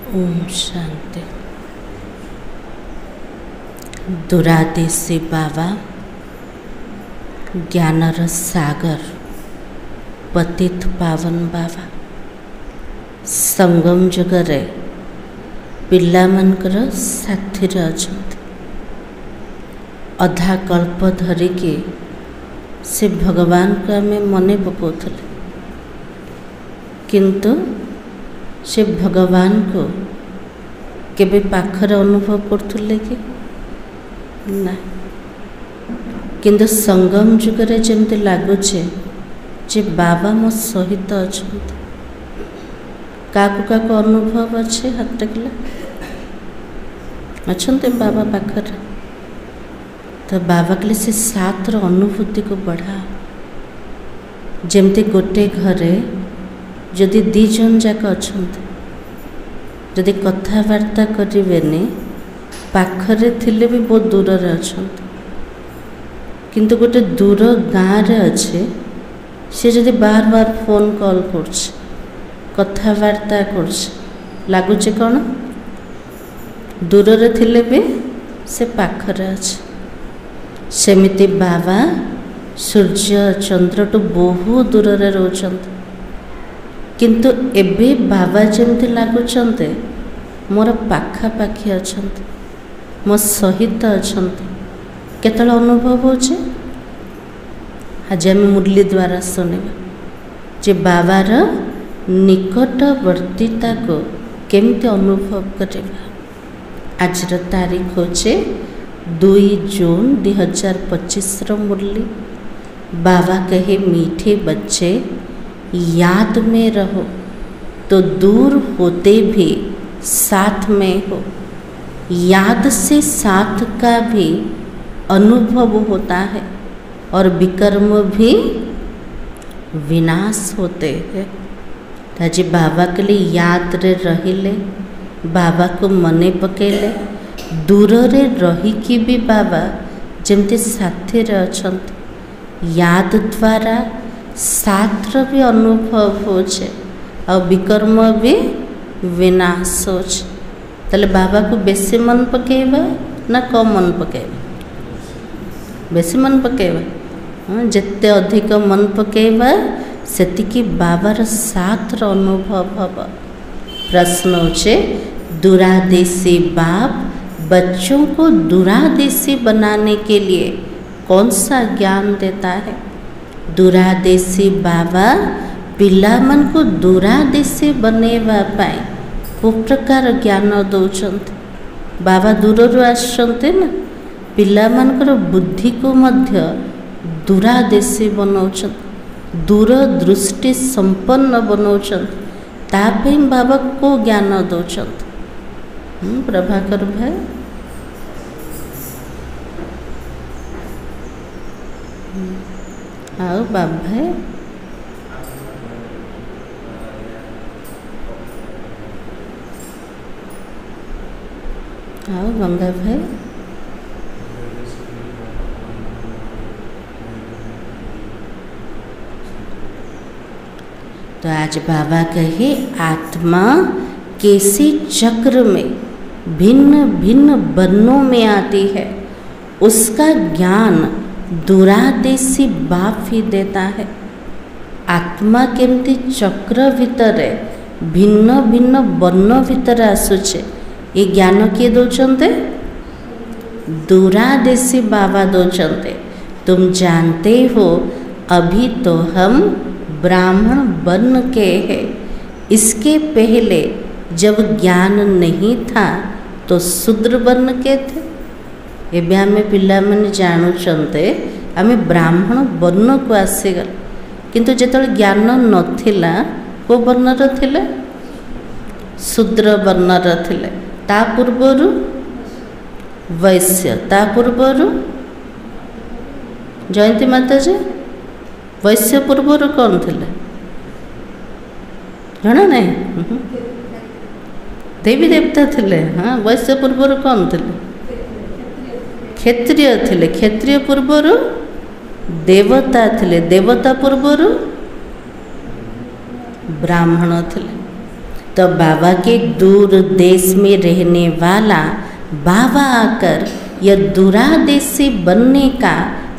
ओम शांति। दुरादेशी बाबा ज्ञानर सागर पतित पावन बाबा संगम जुगरे पिलामानकर साथीरे अछंती। अधा कल्प धरिकी से भगवान को आमे मने पकाउथिले, किंतु से भगवान को केबे पाखरे अनुभव करथुले कि ना। किंतु संगम जुगरे जेमती लागुचे जे बाबा मो सहित अछंती। काकु काकु अनुभव अच्छे हाथ टेकले अछंती बाबा पाखरे। तो बाबा कहले से साथ रो अनुभूति को बढ़ा। जेमती गोटे घरे जदि दी जन जाक अछंती, जदि कथबार्ता करेनि पाखरे थिले भी बहुत दूर रे अछंती, किंतु गोटे दूर गाँ रे अच्छे से जदि बार बार फोन कॉल करछ कथबार्ता करछ लागुचे कौन दूर रे थिले भी से पाखरे अच्छे। सेमिति बाबा सूर्य चंद्र टू बहुत दूर रे रोचंती, किंतु एबे बाबा जेमती लागुचंते मोर पाखापाखी अछंती, मो सहित अछंती। केतल अनुभव होचे आज आम मुरली द्वारा सुनिबा जे बाबार निकटवर्तीता को केमती अनुभव करिबा। आज तारीख होचे 2 जून 2025 रो मुरली। बाबा कहे मीठे बच्चे याद में रहो तो दूर होते भी साथ में हो। याद से साथ का भी अनुभव होता है और विकर्म भी विनाश होते हैं। ताजी बाबा के लिए याद रे रहिले, बाबा को मने पकेले, दूर रे रही की भी बाबा जेमती साथी रे अछंती। याद द्वारा साथर भी अनुभव होचे और विकर्म भी विनाश होचे। तले बाबा को बेसी मन पकेबा ना कम मन पकेबा? बेसी मन पकेबा। जिते अधिक मन पकेबा सेतिकी बाबार साथर अनुभव हब। प्रश्न होचे दुरादेशी बाप बच्चों को दुरादेशी बनाने के लिए कौन सा ज्ञान देता है? दुरादेशी बाबा पिलामन को दुरादेशी बनेवा पाए को प्रकार ज्ञान दौचंती। बाबा दूररू आसचंती ना, पिलामानकर बुद्धि को मध्य दुरादेशी बनौचंती, दूरदृष्टि संपन्न बनौचंती। तापे बाबा को ज्ञान दौचंती। प्रभाकर भाई आओ बाबा भाई आओ गंगा भाई। तो आज बाबा कहे आत्मा कैसे चक्र में भिन्न भिन्न वर्णों में आती है उसका ज्ञान दुरादेशी बाप ही देता है। आत्मा केमती चक्र भितर भिन्न भिन्न वर्ण भितर आसुचे ये ज्ञान किए दौचंते? दुरादेशी बाबा दौचंते। तुम जानते हो अभी तो हम ब्राह्मण वर्ण के हैं। इसके पहले जब ज्ञान नहीं था तो शूद्र वर्ण के थे। एबे आमे पिला माने जानुचंते आमे ब्राह्मण वर्ण को आसीगल, किंतु जेतले ज्ञान नथिला को वर्णर थिले? शूद्र वर्णर थिले। ता पूर्वरु वैश्य, ता पूर्वरु जयंती माता जी वैश्य पूर्वरु कौन थिले जाना नहीं? देवी देवता थिले। हाँ, वैश्य पूर्वरु कौन थिले? क्षत्रिय थिले। क्षत्रिय पूर्वरु देवता थिले। देवता पूर्वरु ब्राह्मण थिले। तो बाबा के दूर देश में रहने वाला बाबा आकर यह दूरा देशी बनने का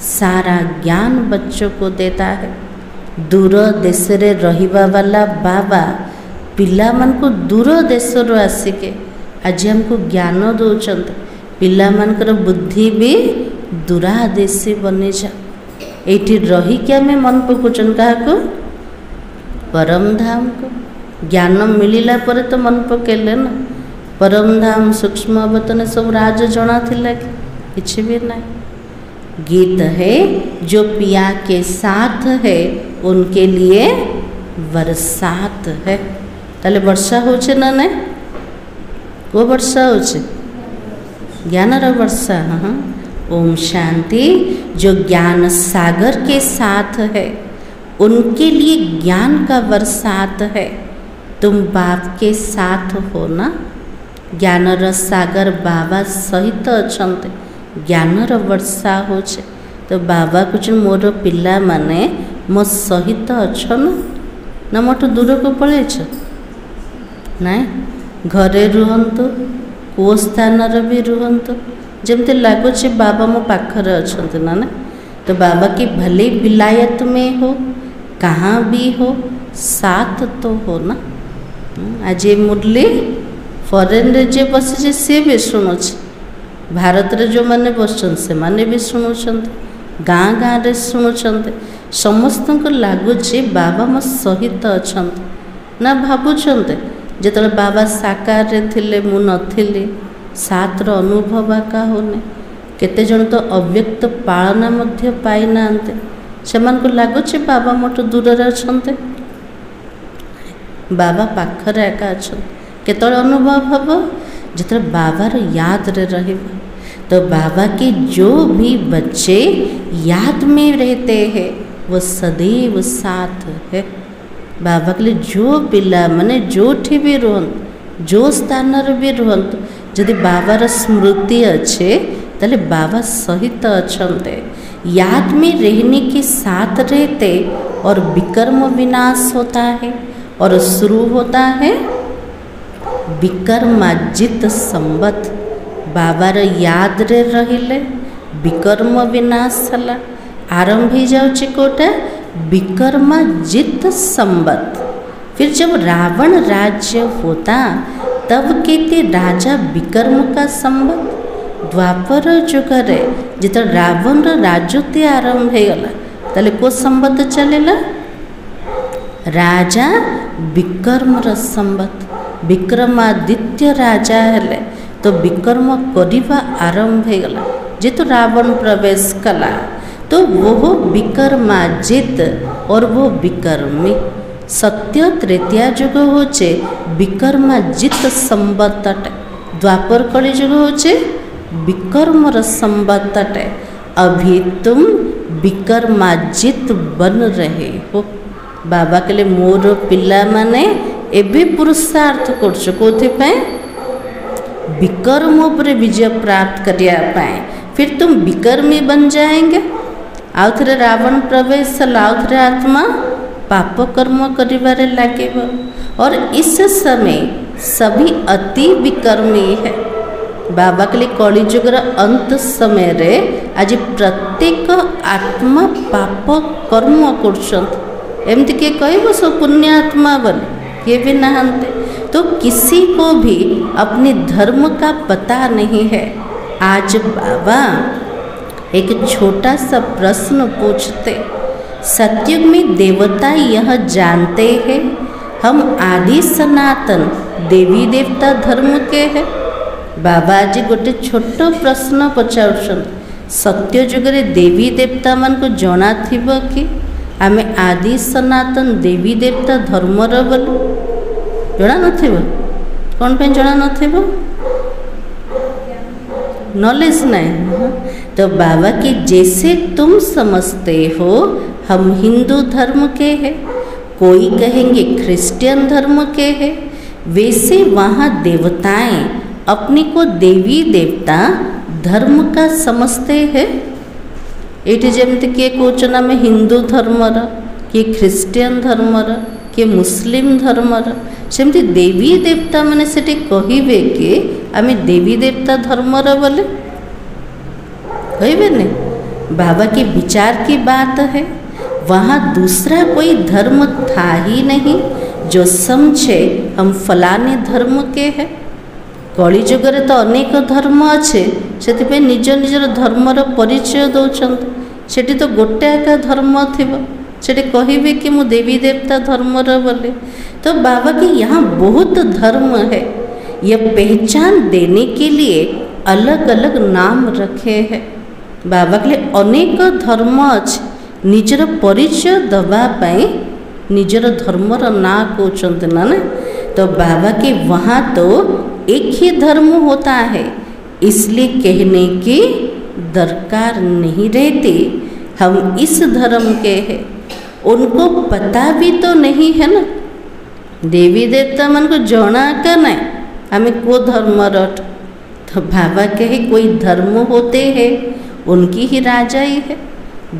सारा ज्ञान बच्चों को देता है। दूर देश रे रहिबा वाला बाबा पिला मन को दूर देश रो आसिके आज हमको ज्ञान दौरान पिला मनकर बुद्धि भी दूरा देशी बने जा एठी रही के आम मन पकाउन क्या परम धाम को ज्ञान मिलला पर तो मन पकेले ना परम धाम सूक्ष्म अवतन सब राज जना थिला कि किछि भी नहीं। गीत है जो पिया के साथ है उनके लिए बरसात है। ताले वर्षा होचे ना ने वो वर्षा होचे ज्ञान रा वर्षा। हाँ ओम शांति जो ज्ञान सागर के साथ है उनके लिए ज्ञान का बरसात है। तुम बाप के साथ हो ना ज्ञान रा सागर बाबा सहित अछंते ज्ञान रा वर्षा होचे तो बाबा कुछ मोर पिला माने मो सहित अछन ना मोटू दूर को पळेछ नाई घरे रुहंतु को स्थान रे भी रुहंतु जमते लागुचे बाबा मो पाखरे अछंते ना ना तो बाबा की भले विलायत में हो कहाँ भी हो साथ तो हो ना। आज ये मुरली फॉरेन रे जे बसी सी भी शुणुच भारत रे जो मैंने बसन से माने भी शुणुंट गाँ गाँ रे शुणुंट समस्त को लगुच बाबा मो सहित अच्छा ना भावुंट जो बाबा साकार रे थिले मु नथिली साथ रो अनुभव आका होने केते जन तो अव्यक्त पालना मध्य पाई नांते सेमान को लगुच बाबा मोटू दूर अच्छे बाबा पाखरे एका अच्छा केतल अनुभव हम जो बाबार याद रे रहिबा तो बाबा के जो भी बच्चे याद में रहते हैं वो सदैव साथ है। बाबा के लिए जो पिला माने जोठी भी रुहंत जो स्थान भी रुहंत जदि बाबार स्मृति अच्छे ताले बाबा सहित अच्छे याद में रहने के साथ रहते और विकर्म विनाश होता है और शुरू होता है विकर्माजित संबत। बाबार याद रे रहिले विकर्म विनाश हला आरंभ हो जाउछि कोटा विकर्माजित संबत। फिर जब रावण राज्य होता तब कहते राजा विकर्म का संबत। द्वापर जुग रे जित रावण राजत्व आरंभ हो गला ताले को संबत चलेला राजा विकर्म संबत। विक्रमादित्य राजा हेले तो विकर्म करिबा आरंभ हो गला जेतु रावण प्रवेश कला तो वो विकर्माजित और वो विकर्मी सत्य तृतीया जुग होचे विकर्माजित संबत द्वापर कली जुग होचे विकर्मर संबत। अभी तुम विकर्माजित बन रहे हो। बाबा के लिए मोर पिला माने एबे पुरुषार्थ करछो कोथि विकर्म पर विजय प्राप्त करिया पाए फिर तुम विकर्मी बन जाएंगे। आउ थे रावण प्रवेश आउ थे आत्मा पाप कर्म करिबारे लागे और इस समय सभी अति विकर्मी है। बाबा के लिए कली जुगर अंत समय रे आज प्रत्येक आत्मा पाप कर्म करछंत एमती के कहबो सब पुण्य आत्मा बने ये भी नहांते तो किसी को भी अपने धर्म का पता नहीं है। आज बाबा एक छोटा सा प्रश्न पूछते सतयुग में देवता यह जानते हैं हम आदि सनातन देवी देवता धर्म के हैं। बाबा जी गोटे छोट प्रश्न पचार सत्य जुगरे देवी देवता मान को जना थिबो कि आमे आदि सनातन देवी देवता धर्मर बोलू जना नथिबो कौन पे जना नथिबो नॉलेज नहीं। तो बाबा की जैसे तुम समझते हो हम हिंदू धर्म के हैं कोई कहेंगे क्रिश्चियन धर्म के हैं वैसे वहाँ देवताएं अपने को देवी देवता धर्म का समझते हैं। ये जमती किए कौचना में हिंदू धर्मर किए ख्रीष्टियन धर्मर कि मुस्लिम धर्मर सेमती देवी देवता माने सेठी कहिबे कि आमे देवी देवता धर्मर बोले कहबे नहीं। बाबा के विचार की बात है, वहाँ दूसरा कोई धर्म था ही नहीं जो समझे हम फलाने धर्म के हैं। कली जुगरे तो अनेक धर्म अच्छे से निज निजर धर्मर परिचय दौरान सेठी तो गोटे एका धर्म थिबो सेठी कहिबे कि मु देवी देवता धर्मर बोले। तो बाबा के यहाँ बहुत धर्म है, यह पहचान देने के लिए अलग अलग नाम रखे हैं। बाबा के लिए अनेक धर्म अच्छे, निजर परिचय दबा पाई निजर धर्मर ना कहते ना। तो बाबा के वहाँ तो एक ही धर्म होता है, इसलिए कहने की दरकार नहीं रहती हम इस धर्म के हैं। उनको पता भी तो नहीं है ना, देवी देवता मन को जना का नहीं हमें को धर्म रट। तो बाबा कहे कोई धर्म होते हैं उनकी ही राजा ही है।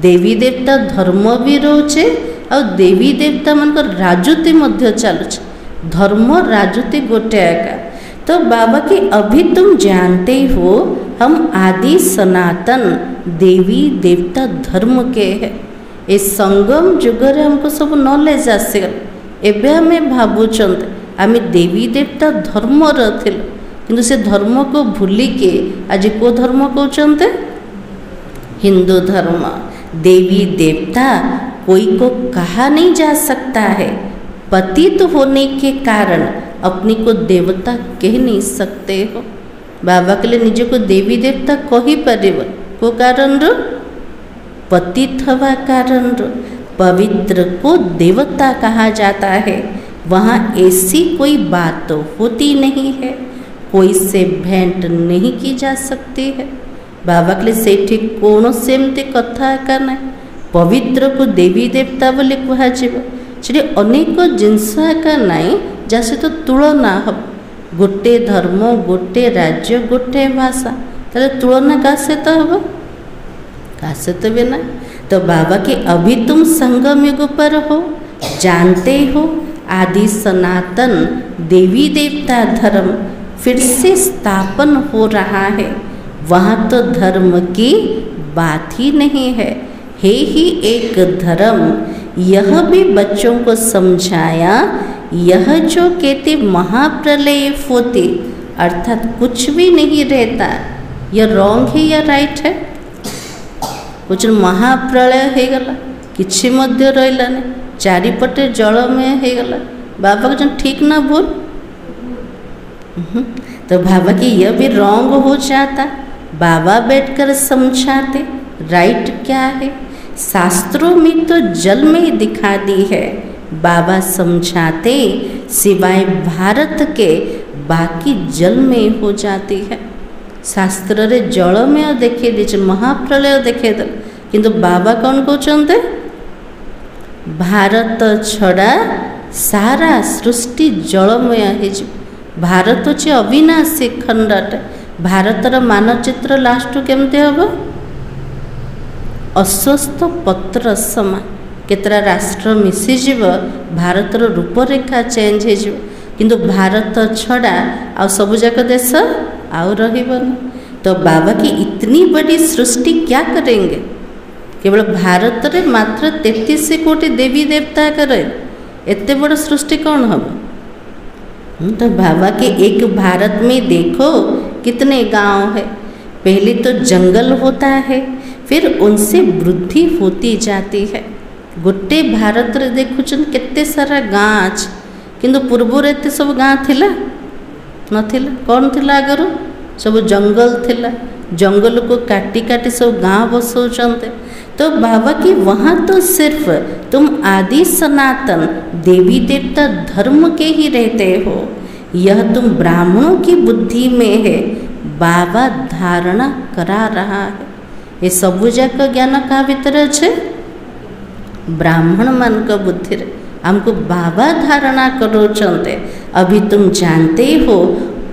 देवी देवता धर्म भी रोचे और देवी देवता मन को राजुति मध्य चलुचे, धर्म राजुति गोटे एका। तो बाबा के अभी तुम जानते हो हम आदि सनातन देवी देवता धर्म के है। इस संगम जुगरे हमको सब नॉलेज आसीगल। एबे हमें भावुचंत आमे देवी देवता धर्म थिलु, किंतु से धर्म को भूली के आज को धर्म कहते हिंदू धर्म। देवी देवता कोई को कहा नहीं जा सकता है, पतित होने के कारण अपनी को देवता कह नहीं सकते हो। बाबा के लिए निजे को देवी देवता कही पारिब को कारण रो पतित हवा कारण रो। पवित्र को देवता कहा जाता है, वहाँ ऐसी कोई बात तो होती नहीं है, कोई से भेंट नहीं की जा सकती है। बाबा के लिए सेठी कौन सेमती कथा का ना पवित्र को देवी देवता बोले कहुब से अनेक जिनस एका नाई जैसे तो तुलना हम गोटे धर्म गोटे राज्य गोटे भाषा ताले तुलना का से तो हम का से तो भी ना। तो बाबा के अभी तुम संगम युग पर हो, जानते हो आदि सनातन देवी देवता धर्म फिर से स्थापन हो रहा है। वहाँ तो धर्म की बात ही नहीं है ही एक धर्म। यह भी बच्चों को समझाया, यह जो कहते महाप्रलय होते अर्थात कुछ भी नहीं रहता, यह रॉन्ग है या राइट है। कुछ महाप्रलय हो गला किसी मध्य रहा नहीं, चारिपटे जलमय हो गला। बाबा को ठीक ना भूल तो बाबा की यह भी रॉन्ग हो जाता। बाबा बैठकर समझाते राइट क्या है। शास्त्रों में तो जल में दिखा दी है, बाबा समझाते सिवाय भारत के बाकी जल में हो जाती है। शास्त्र रे जल में देखे दीजिए महाप्रलय देखे दे, किंतु बाबा कौन कहते भारत छड़ा सारा सृष्टि जलमय हो। भारत हूँ अविनाशी खंडटे। भारतर मानचित्र लास्ट केमती हम अस्वस्थ पत्र समान केतरा राष्ट्र मिसीजीव भारतर रूपरेखा चेंज हो, किंतु भारत छड़ा आ सबुजाक देश आउ रहीबन। तो बाबा की इतनी बड़ी सृष्टि क्या करेंगे। केवल भारत रे मात्र 33 कोटि देवी देवता करे, एते बड़ सृष्टि कौन हम। तो बाबा के एक भारत में देखो कितने गांव है। पहले तो जंगल होता है, फिर उनसे वृद्धि होती जाती है। गोटे भारत रे देखुचन केते सारा गाँ अच्छे, किंतु पूर्व एते सब गाँ थिला नथिला। कौन थिला आगर सब जंगल थिला, जंगल को काटी काटी सब गाँ बसौचंते। तो बाबा की वहाँ तो सिर्फ तुम आदि सनातन देवी देवता धर्म के ही रहते हो, यह तुम ब्राह्मणों की बुद्धि में है। बाबा धारणा करा रहा है। ये सबुजाक ज्ञान का भीतर अच्छे ब्राह्मण मान का बुद्धि रे हमको बाबा धारणा करोचंते। अभी तुम जानते हो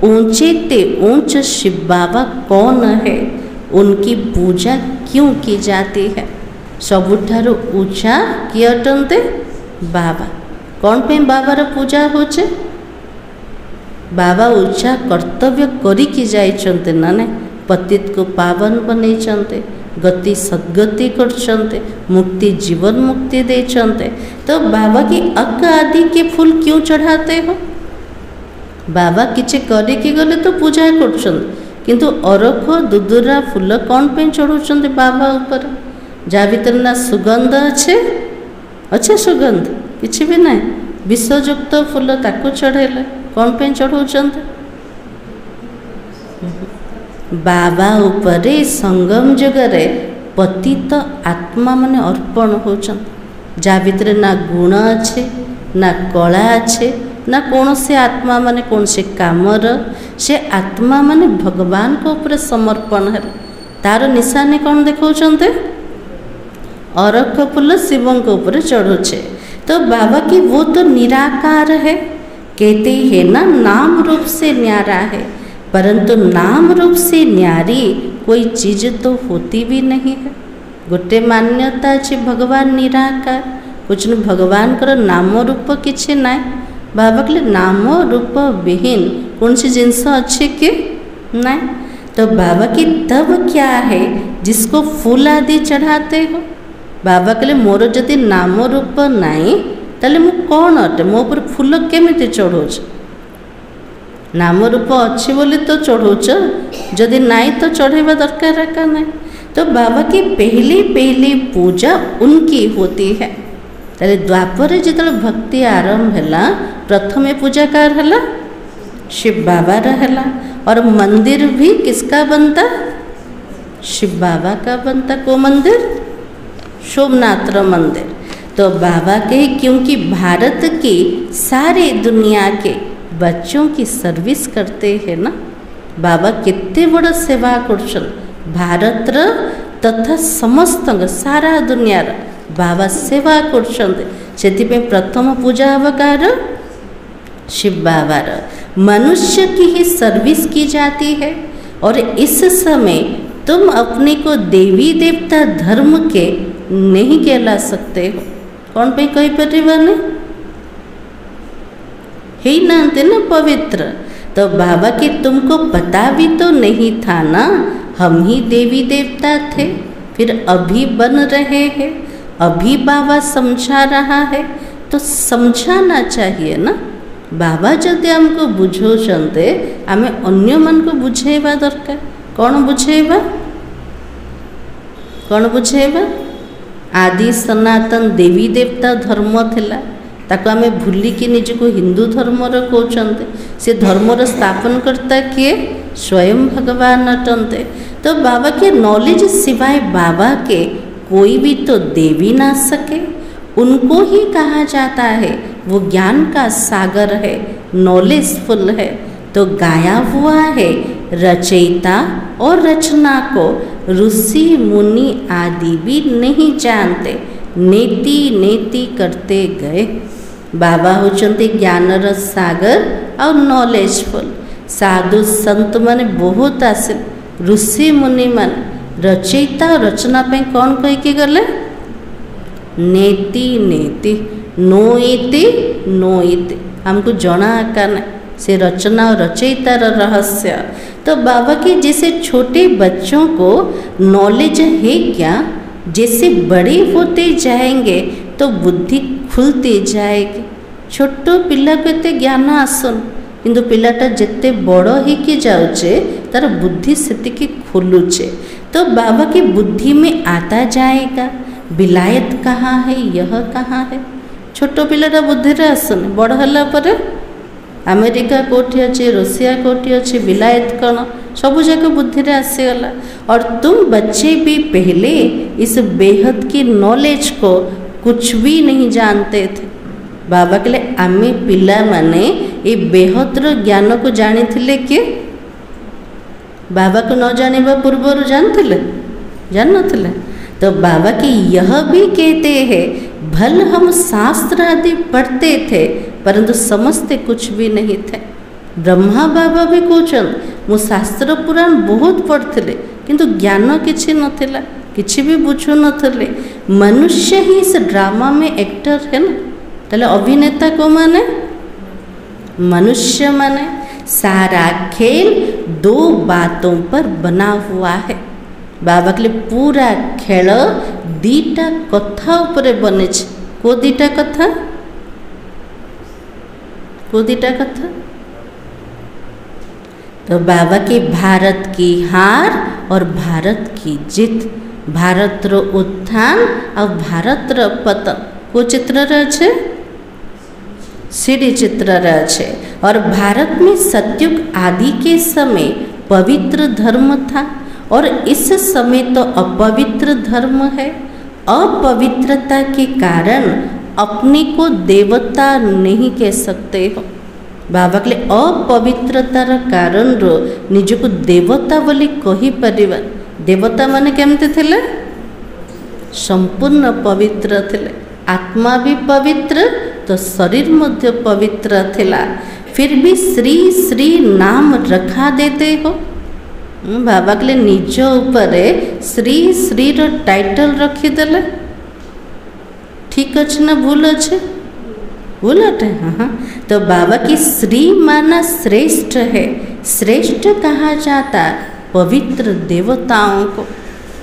ऊंचे ते ऊंच शिव बाबा कौन है, उनकी पूजा क्यों की जाती है। सबुठारु ऊंचा किए अटंते बाबा। कौन पे बाबार पूजा होचे? बाबा ऊंचा कर्तव्य करिकी जाइछन्ते ना ने, पतित को पावन बनैछन्ते, गति सद्गति करछन्ते, मुक्ति जीवन मुक्ति देछन्ते। तो बाबा की अक आदि के फूल क्यों चढ़ाते हो? बाबा किछि करिकी गले तो पूजा करछन्ते, किंतु अरख दुदुरा फूल कौन पे चढ़ाउछन्ते बाबा ऊपर? जा भीतर ना सुगंध अच्छे अच्छे सुगंध किछि भी नहीं, विषयुक्त फूल ताकू चढ़ेले कौन पे चढ़ाउछन्ते? बाबा उपरे संगम जगरे पतित आत्मा माने अर्पण होचन, जा भीतर ना गुण अच्छे ना कला अच्छे ना कौन से आत्मा माने कौन से कामर, से आत्मा माने भगवान को ऊपर समर्पण है। तार निशानी कौन देखौछन्ते? अरख फूल शिवों के ऊपर चढ़ुछे। तो बाबा की वो तो निराकार है, कहते हैं ना नाम रूप से न्यारा है, परंतु नाम रूप से न्यारी कोई चीज़ तो होती भी नहीं है। गोटे मान्यता अच्छे भगवान निराकार, कुछ न भगवान कर नाम रूप किछि ना। बाबा कहले नाम रूप विहीन कौन सी जिनस अच्छे कि ना। तो बाबा की तब क्या है जिसको फूल आदि चढ़ाते हो? बाबा कहले मोर जदि नाम रूप नाई ताले मु कौन अटे, मो पर फूल केमिति चढ़ौछ? नाम रूप अच्छी बोली तो चढ़ौछ, जदि नाई तो चढ़ेवा दरकार का नहीं। तो बाबा की पहली पहली पूजा उनकी होती है। ताले द्वापर जिते भक्ति आरंभ है, प्रथमे पूजा कार है शिव बाबा रहला, और मंदिर भी किसका बनता? शिव बाबा का बनता। को मंदिर? सोमनाथ मंदिर। तो बाबा के क्योंकि भारत की सारी दुनिया के बच्चों की सर्विस करते हैं ना, बाबा कितने बड़ा सेवा करछन भारत र तथा समस्त सारा दुनिया रा बाबा सेवा करछन। सेथिपे प्रथम पूजा अवकार शिव बाबा रा, मनुष्य की ही सर्विस की जाती है। और इस समय तुम अपने को देवी देवता धर्म के नहीं कहला सकते हो। कौन पे कही परिवार ही नाते ना पवित्र। तो बाबा की तुमको पता भी तो नहीं था ना, हम ही देवी देवता थे, फिर अभी बन रहे हैं, अभी बाबा समझा रहा है, तो समझाना चाहिए ना। बाबा जदि हमको बुझौछन्ते आमे अन्य मन को बुझेवा दरकार। कौन बुझेवा? कौन बुझेवा? आदि सनातन देवी देवता धर्म थिला, ताको आमे भूलिकी निजको हिंदू धर्मर कहते। से धर्मर स्थापन करता किए? स्वयं भगवान अटंते। तो बाबा के नॉलेज सिवाय बाबा के कोई भी तो दे भी ना सके। उनको ही कहा जाता है वो ज्ञान का सागर है, नॉलेजफुल है। तो गाया हुआ है रचयिता और रचना को ऋषि मुनि आदि भी नहीं जानते, नेति नेति करते गए। बाबा होचंती ज्ञानर सागर और नॉलेजफुल। साधु संत माने बहुत आसे, ऋषि मुनि मान रचयिता रचना पे कौन कह के गले? नेति नेति, नोइति नोइति। हमको जना का नहीं से रचना और रचयितार रहस्य। तो बाबा के जैसे छोटे बच्चों को नॉलेज है क्या, जैसे बड़े होते जाएंगे तो बुद्धि खुलती जाएगी। छोटो पिला को एते ज्ञान आसन, किंतु पिलाटा जिते बड़ ही कि जाउचे तार बुद्धि सेतिकी खुलुचे। तो बाबा की बुद्धि में आता जाएगा विलायत कहाँ है, यह कहाँ है। छोटो पिलाटा बुद्धि रे आसन, बड़ हला पर अमेरिका कोठी अच्छे, रूसिया कोठी अच्छे, विलायत कौन सब जगह बुद्धि रे आसीगला। और तुम बच्चे भी पहले इस बेहद की नॉलेज को कुछ भी नहीं जानते थे। बाबा कहले आमे पिला माने ये बेहद्र ज्ञान को जानी थिले कि बाबा को न जानिबा पूर्व जानथिले? जान नथिले। तो बाबा की यह भी कहते हैं भल हम शास्त्र आदि पढ़ते थे परंतु समझते कुछ भी नहीं थे। ब्रह्मा बाबा भी कहछन मु शास्त्र पुराण बहुत पढ़थिले किंतु ज्ञान किछि नथिला, किछि भी बुझु नथिले। मनुष्य ही इस ड्रामा में एक्टर है ना, ताले अभिनेता को माने मनुष्य माने। सारा खेल दो बातों पर बना हुआ है। बाबा के लिए पूरा खेल दीटा कथा उपरे बने। को दीटा कथा? को दीटा कथा? तो बाबा की भारत की हार और भारत की जीत, भारत रो उत्थान और भारत रो पतन को चित्र रहे, सीढ़ी चित्र रहे। और भारत में सतयुग आदि के समय पवित्र धर्म था और इस समय तो अपवित्र धर्म है। अपवित्रता के कारण अपने को देवता नहीं कह सकते हो। बाबा के लिए अपवित्रतार कारण रो निजको देवता बोली कही परिबा। देवता माने केमते थिले? संपूर्ण पवित्र थिले। आत्मा भी पवित्र तो शरीर मध्य पवित्र थिला। फिर भी श्री श्री नाम रखा देते हो। बाबा के लिए निज उपरे श्री श्री रो टाइटल रखीदेले। ठीक अच्छे ना भूल अच्छे? भूल अटे? हाँ। तो बाबा की श्री माना श्रेष्ठ है। श्रेष्ठ कहा जाता पवित्र देवताओं को।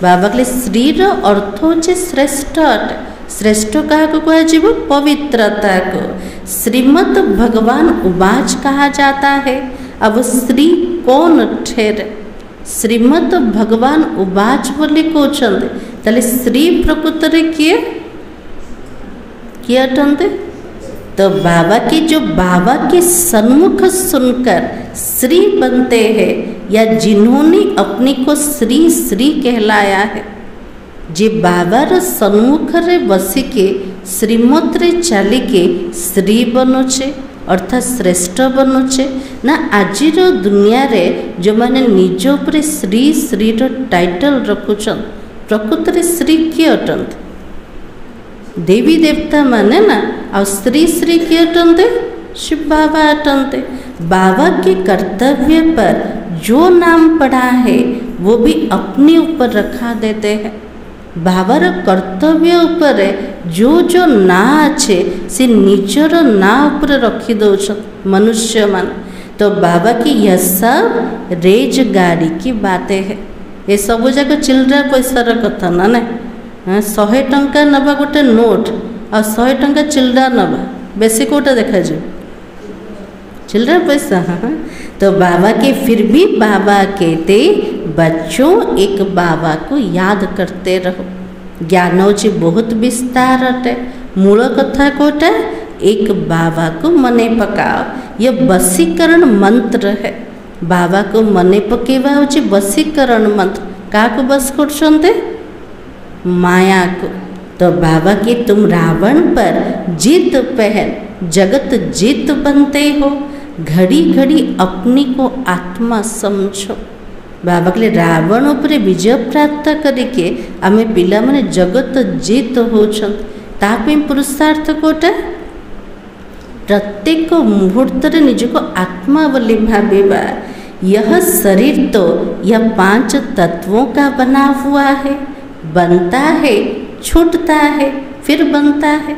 बाबा के लिए श्री रो अर्थ होचे श्रेष्ठ अटे। श्रेष्ठ कहा को कहा जीव? पवित्रता को। श्रीमद भगवान उवाच कहा जाता है। अब श्री कौन ठेरे? श्रीमद भगवान उवाच बोली कहते ताले श्री प्रकृतरे किए अटंते? तो बाबा की जो बाबा के सन्मुख सुनकर श्री बनते हैं या जिन्होंने अपने को श्री श्री कहलाया है, जे बाबार सन्मुख रे बसिके श्रीमत रे चालिके श्री बनोचे अर्थात श्रेष्ठ बनोचे ना। आजिर दुनिया रे जो माने निज उपरे श्री श्री रो टाइटल रखुछन प्रकृत रे श्री किए अटंते? देवी देवता माने ना। और श्री श्री किए अटंते? शिव बाबा अटंते। बाबा के कर्तव्य पर जो नाम पड़ा है वो भी अपने ऊपर रखा देते हैं। बाबार कर्तव्य उपर जो जो ना अच्छे से निजर ना ऊपर रखी दौन मनुष्य मान। तो बाबा की यह सब रेज गाड़ी की बातें है। ये सब जाक चिल्ड्रा पैसार कथा ना ना। 100 टंका नवा गोटे नोट और 100 टंका चिल्ड्रा नवा बेसी कोटा देखा जाए चिल्ड्रा पैसा। हाँ। तो बाबा के फिर भी बाबा कहते बच्चों एक बाबा को याद करते रहो। ज्ञान होची बहुत विस्तार अटे। मूल कथा कोटा एक बाबा को मने पकाओ। यह वशीकरण मंत्र है। बाबा को मने पकेवा होची वशीकरण मंत्र। का को बस करछन्ते? माया को। तो बाबा की तुम रावण पर जीत पहन जगत जीत बनते हो। घड़ी घड़ी अपनी को आत्मा समझो। बाबा के लिए रावण उपरे विजय प्राप्त करके आमे पिला माने जगत जीत होछन। तापे पुरुषार्थ कोटा प्रत्येक मुहूर्त रे निजको आत्मा बोली भाविबा। यह शरीर तो यह 5 तत्वों का बना हुआ है। बनता है, छूटता है, फिर बनता है।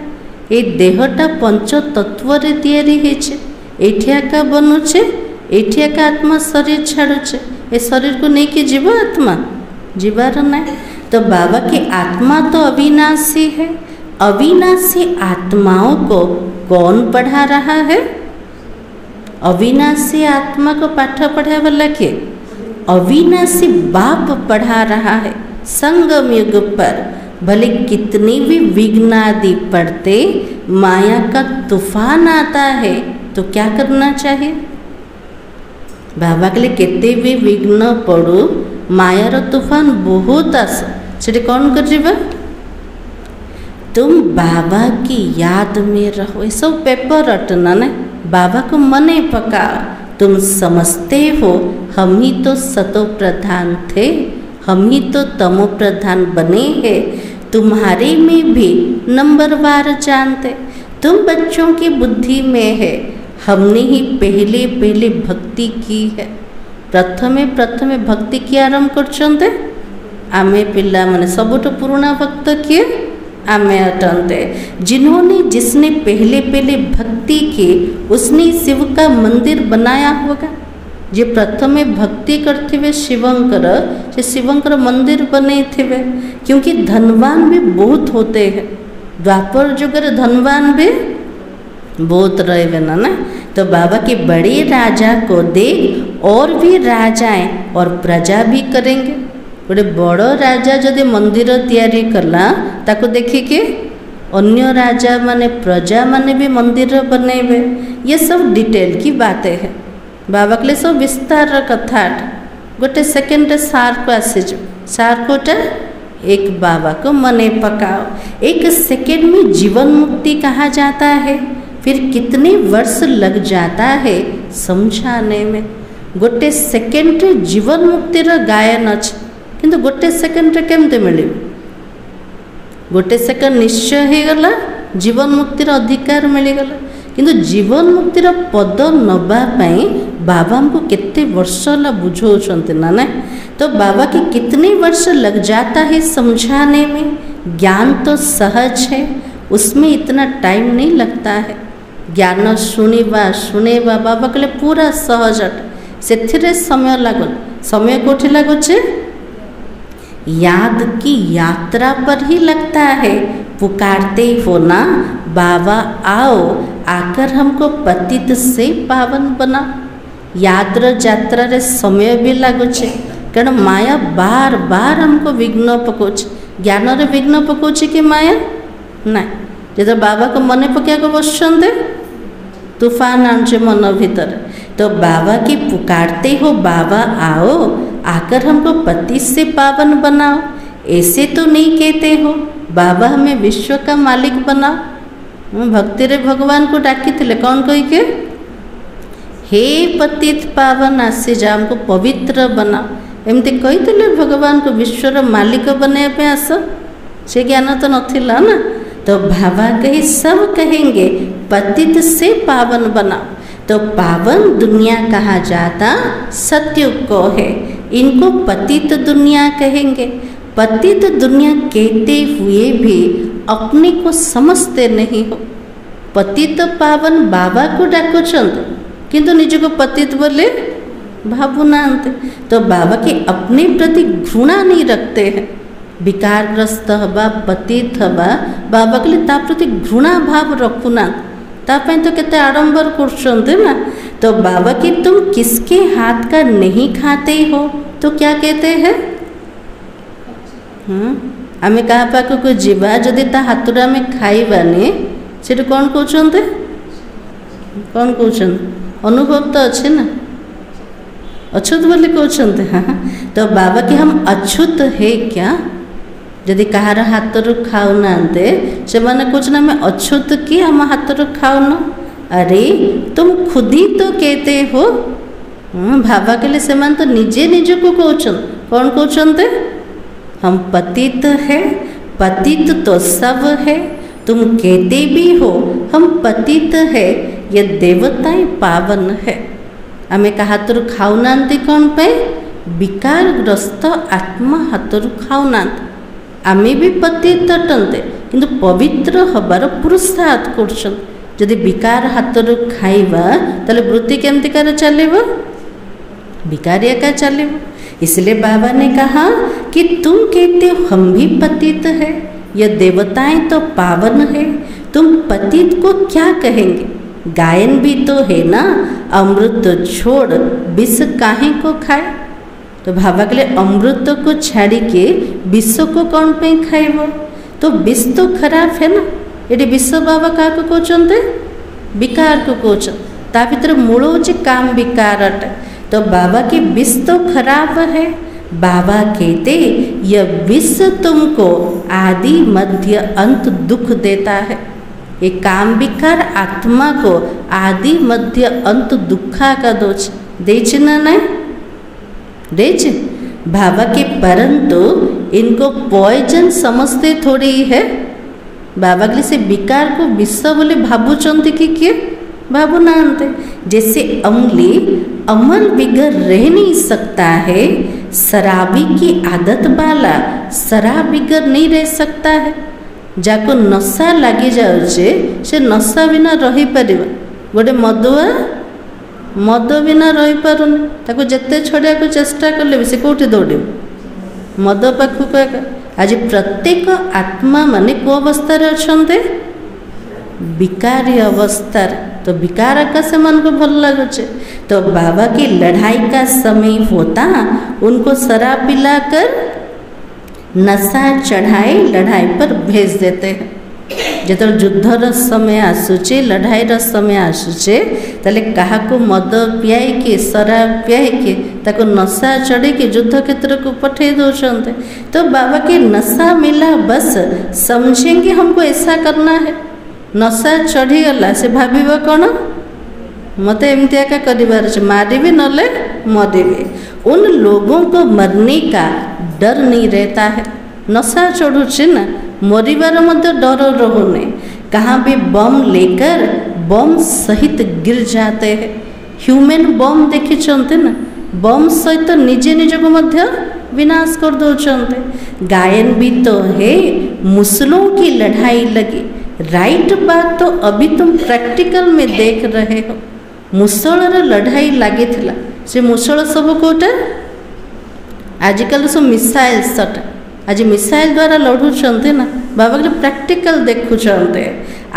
ये देहटा 5 तत्व रे तैयारी हेछे। एठिया का बनुचे, एठिया का आत्मा शरीर छाड़ुचे। ये शरीर को नहीं कि जीव आत्मा जीवार नहीं। तो बाबा की आत्मा तो अविनाशी है। अविनाशी आत्माओं को कौन पढ़ा रहा है? अविनाशी आत्मा को पाठ पढ़ा वाला के अविनाशी बाप पढ़ा रहा है। संगम युग पर भले कितनी भी विघ्न आदि पड़ते, माया का तूफान आता है तो क्या करना चाहिए? बाबा के लिए कितने भी विघ्न पड़ू, मायार तूफान बहुत आस से कौन कर तुम बाबा की याद में रहो। ये सब पेपर रटना ना। बाबा को मने पकाओ। तुम समझते हो हम ही तो सतो प्रधान थे, हम ही तो तमो प्रधान बने हैं। तुम्हारे में भी नंबरवार जानते। तुम बच्चों की बुद्धि में है। हमने ही पहले पहले भक्ति की है। प्रथमे प्रथमे भक्ति की आरंभ करछन्ते आमे पिला माने सबुठ पुराना भक्त किए आमे अटंते। जिन्होंने जिसने पहले पहले भक्ति की उसने शिव का मंदिर बनाया होगा। जे प्रथमे भक्ति करथिवे शिवंकर से शिवंकर मंदिर बने थे, क्योंकि धनवान भी बहुत होते हैं। द्वापर जुगर धनवान भी बहुत रहे ना। तो बाबा के बड़े राजा को देख और भी राजाएं और प्रजा भी करेंगे। गोटे बड़ राजा जदि मंदिर तैयारी कला ताको देखिके अन्य राजा माने प्रजा माने भी मंदिर बनेबे। ये सब डिटेल की बातें है। बाबा के लिए सब विस्तार कथा। गोटे सेकेंड सार को आसी सार कोटा एक बाबा को मने पकाओ। एक सेकेंड में जीवन मुक्ति कहा जाता है, फिर कितने वर्ष लग जाता है समझाने में। गोटे सेकेंड जीवन मुक्तिर गायन अच्छे, किंतु गोटे सेकेंड केमते मिले? गोटे सेकेंड निश्चय हो गला जीवन मुक्तिर अधिकार मिलगला, किंतु जीवन मुक्तिर पद नवाई बाबा को कितने वर्ष ला बुझाऊँ ना ना। तो बाबा के कितने वर्ष लग जाता है समझाने में। ज्ञान तो सहज है, उसमें इतना टाइम नहीं लगता है। ज्ञान शुणेवा बाबा के लिए पूरा सहज अटे, से समय लगल। समय कोठी लगुचे याद की यात्रा पर ही लगता है। पुकारते हो ना बाबा आओ, आकर हमको पतित से पावन बना। यात्रा यात्रा रे समय भी लगुचे, कारण माया बार बार हमको विघ्न पकाउछ। ज्ञान रे विघ्न पकाउछ कि माया ना। जो बाबा को मने पकड़ को बसते तूफान आने मन भीतर। तो बाबा की पुकारते हो बाबा आओ, आकर हमको पति से पावन बनाओ। ऐसे तो नहीं कहते हो बाबा हमें विश्व का मालिक बनाओ। भक्ति रे भगवान को डाकी थे कौन कही के, हे पतित पावन आसी जा हमको पवित्र बनाओ। एमती कही भगवान को विश्वर मालिक बनवाई आस, से ज्ञान तो नथिला ना। तो बाबा कही सब कहेंगे पतित से पावन बनाओ। तो पावन दुनिया कहा जाता सत्युग को है, इनको पतित दुनिया कहेंगे। पतित दुनिया कहते हुए भी अपने को समझते नहीं हो। पतित पावन बाबा को डाकुचंत, किंतु निज को पतित बोले भावुना। तो बाबा के अपने प्रति घृणा नहीं रखते हैं। विकारग्रस्त हवा पतित हवा बाबा के लिए ता प्रति घृणा भाव रखुना। तापाई तो केते आडंबर करछन्ते ना। तो बाबा की तुम किसके हाथ का नहीं खाते हो तो क्या कहते हैं? आमे कहा पाक को जीवा जदि ता हाथुरा में खाइबानी से कौन कहते कौन कहते अनुभव तो अच्छे ना, अछूत बोले कहते। हाँ, तो बाबा की हम अछूत है क्या? जदि कहार हाथ रू खाऊना से मैंने कुछ ना मैं अछूत कि हम हाथ रू खाऊन। अरे तुम खुद ही तो कहते हो। बाबा के लिए से मैंने तो निजे निज को कहते कौन कहते हम पतित है। पतित तो सब है, तुम कहते भी हो हम पतित है। ये देवताएं पावन है। आमे का हाथ रू खाऊना कौन पे? विकारग्रस्त आत्मा हाथ रू खाऊना। आमे भी पतित अटंते, किंतु पवित्र हबार पुरुषार्थ कर। जदि विकार हाथ रू खाइबा ताले वृत्ति केमती कर चलेबो? विकारिया का चलेबो। इसलिए बाबा ने कहा कि तुम कहते हो हम भी पतित है, यह देवताएं तो पावन है, तुम पतित को क्या कहेंगे? गायन भी तो है ना, अमृत छोड़ विष काहे को खाए। तो बाबा के लिए अमृत को छाड़ी के विष को कौन पे खाइब? तो विष तो खराब है ना। ये विष बाबा क्या कहते? विकार को कहते। ता भीतर मूल हूँ काम विकार अटे। तो बाबा की विष तो खराब है। बाबा कहते यह विष तुमको आदि मध्य अंत दुख देता है। ये काम विकार आत्मा को आदि मध्य अंत दुखा का दोष देच ना नहीं देच बाबा के, परंतु इनको पॉइजन समझते थोड़ी है। बाबा के लिए से विकार को विष बोले भावुचंती कि किए भावुना। जैसे अमली अमल बिगर रह नहीं सकता है, शराबी की आदत वाला शराब बिगर नहीं रह सकता है। जाको नशा लगी जाऊे से नशा बिना रही पार। गोटे मदुआ मद बिना रही पारुनि, ताको जेते छड़िया को चेष्टा कले भी से कौटी दौड़ मद पाखक। आज प्रत्येक आत्मा माने को अवस्था अच्छा विकारी अवस्था। तो विकार का से मन को भल लगुचे। तो बाबा की लड़ाई का समय होता उनको शराब पिलाकर नशा चढ़ाई लड़ाई पर भेज देते हैं। जो युद्धर समय आसूचे लड़ाईर समय आसूचे ताले कहा को मद पियाई के शराब पियाई के ताको नशा चढ़ी के युद्ध क्षेत्र को पठे दौरान। तो बाबा के नशा मिला बस समझेंगे हमको ऐसा करना है। नशा चढ़ीगला से भाव कौन मत एमती एका कर मारिबे नले मरिबे। उन लोगों को मरने का डर नहीं रहता है। नशा चढ़ुचे ना मरिबार मध्य डर रहुने। कहाँ भी बम लेकर बम सहित गिर जाते हैं। ह्यूमन बम देखी ना बम सहित निजे निज को मध्य विनाश कर दौरान। गायन भी तो है मुसलों की लड़ाई लगी। राइट बात तो अभी तुम प्रैक्टिकल में देख रहे हो। मुसलर लड़ाई लगी थिला से मुसल सब कोटा आजिकल सब मिसाइल सट आज मिसाइल द्वारा लड़ुंट ना। बाबा के प्रैक्टिकल देखुंट।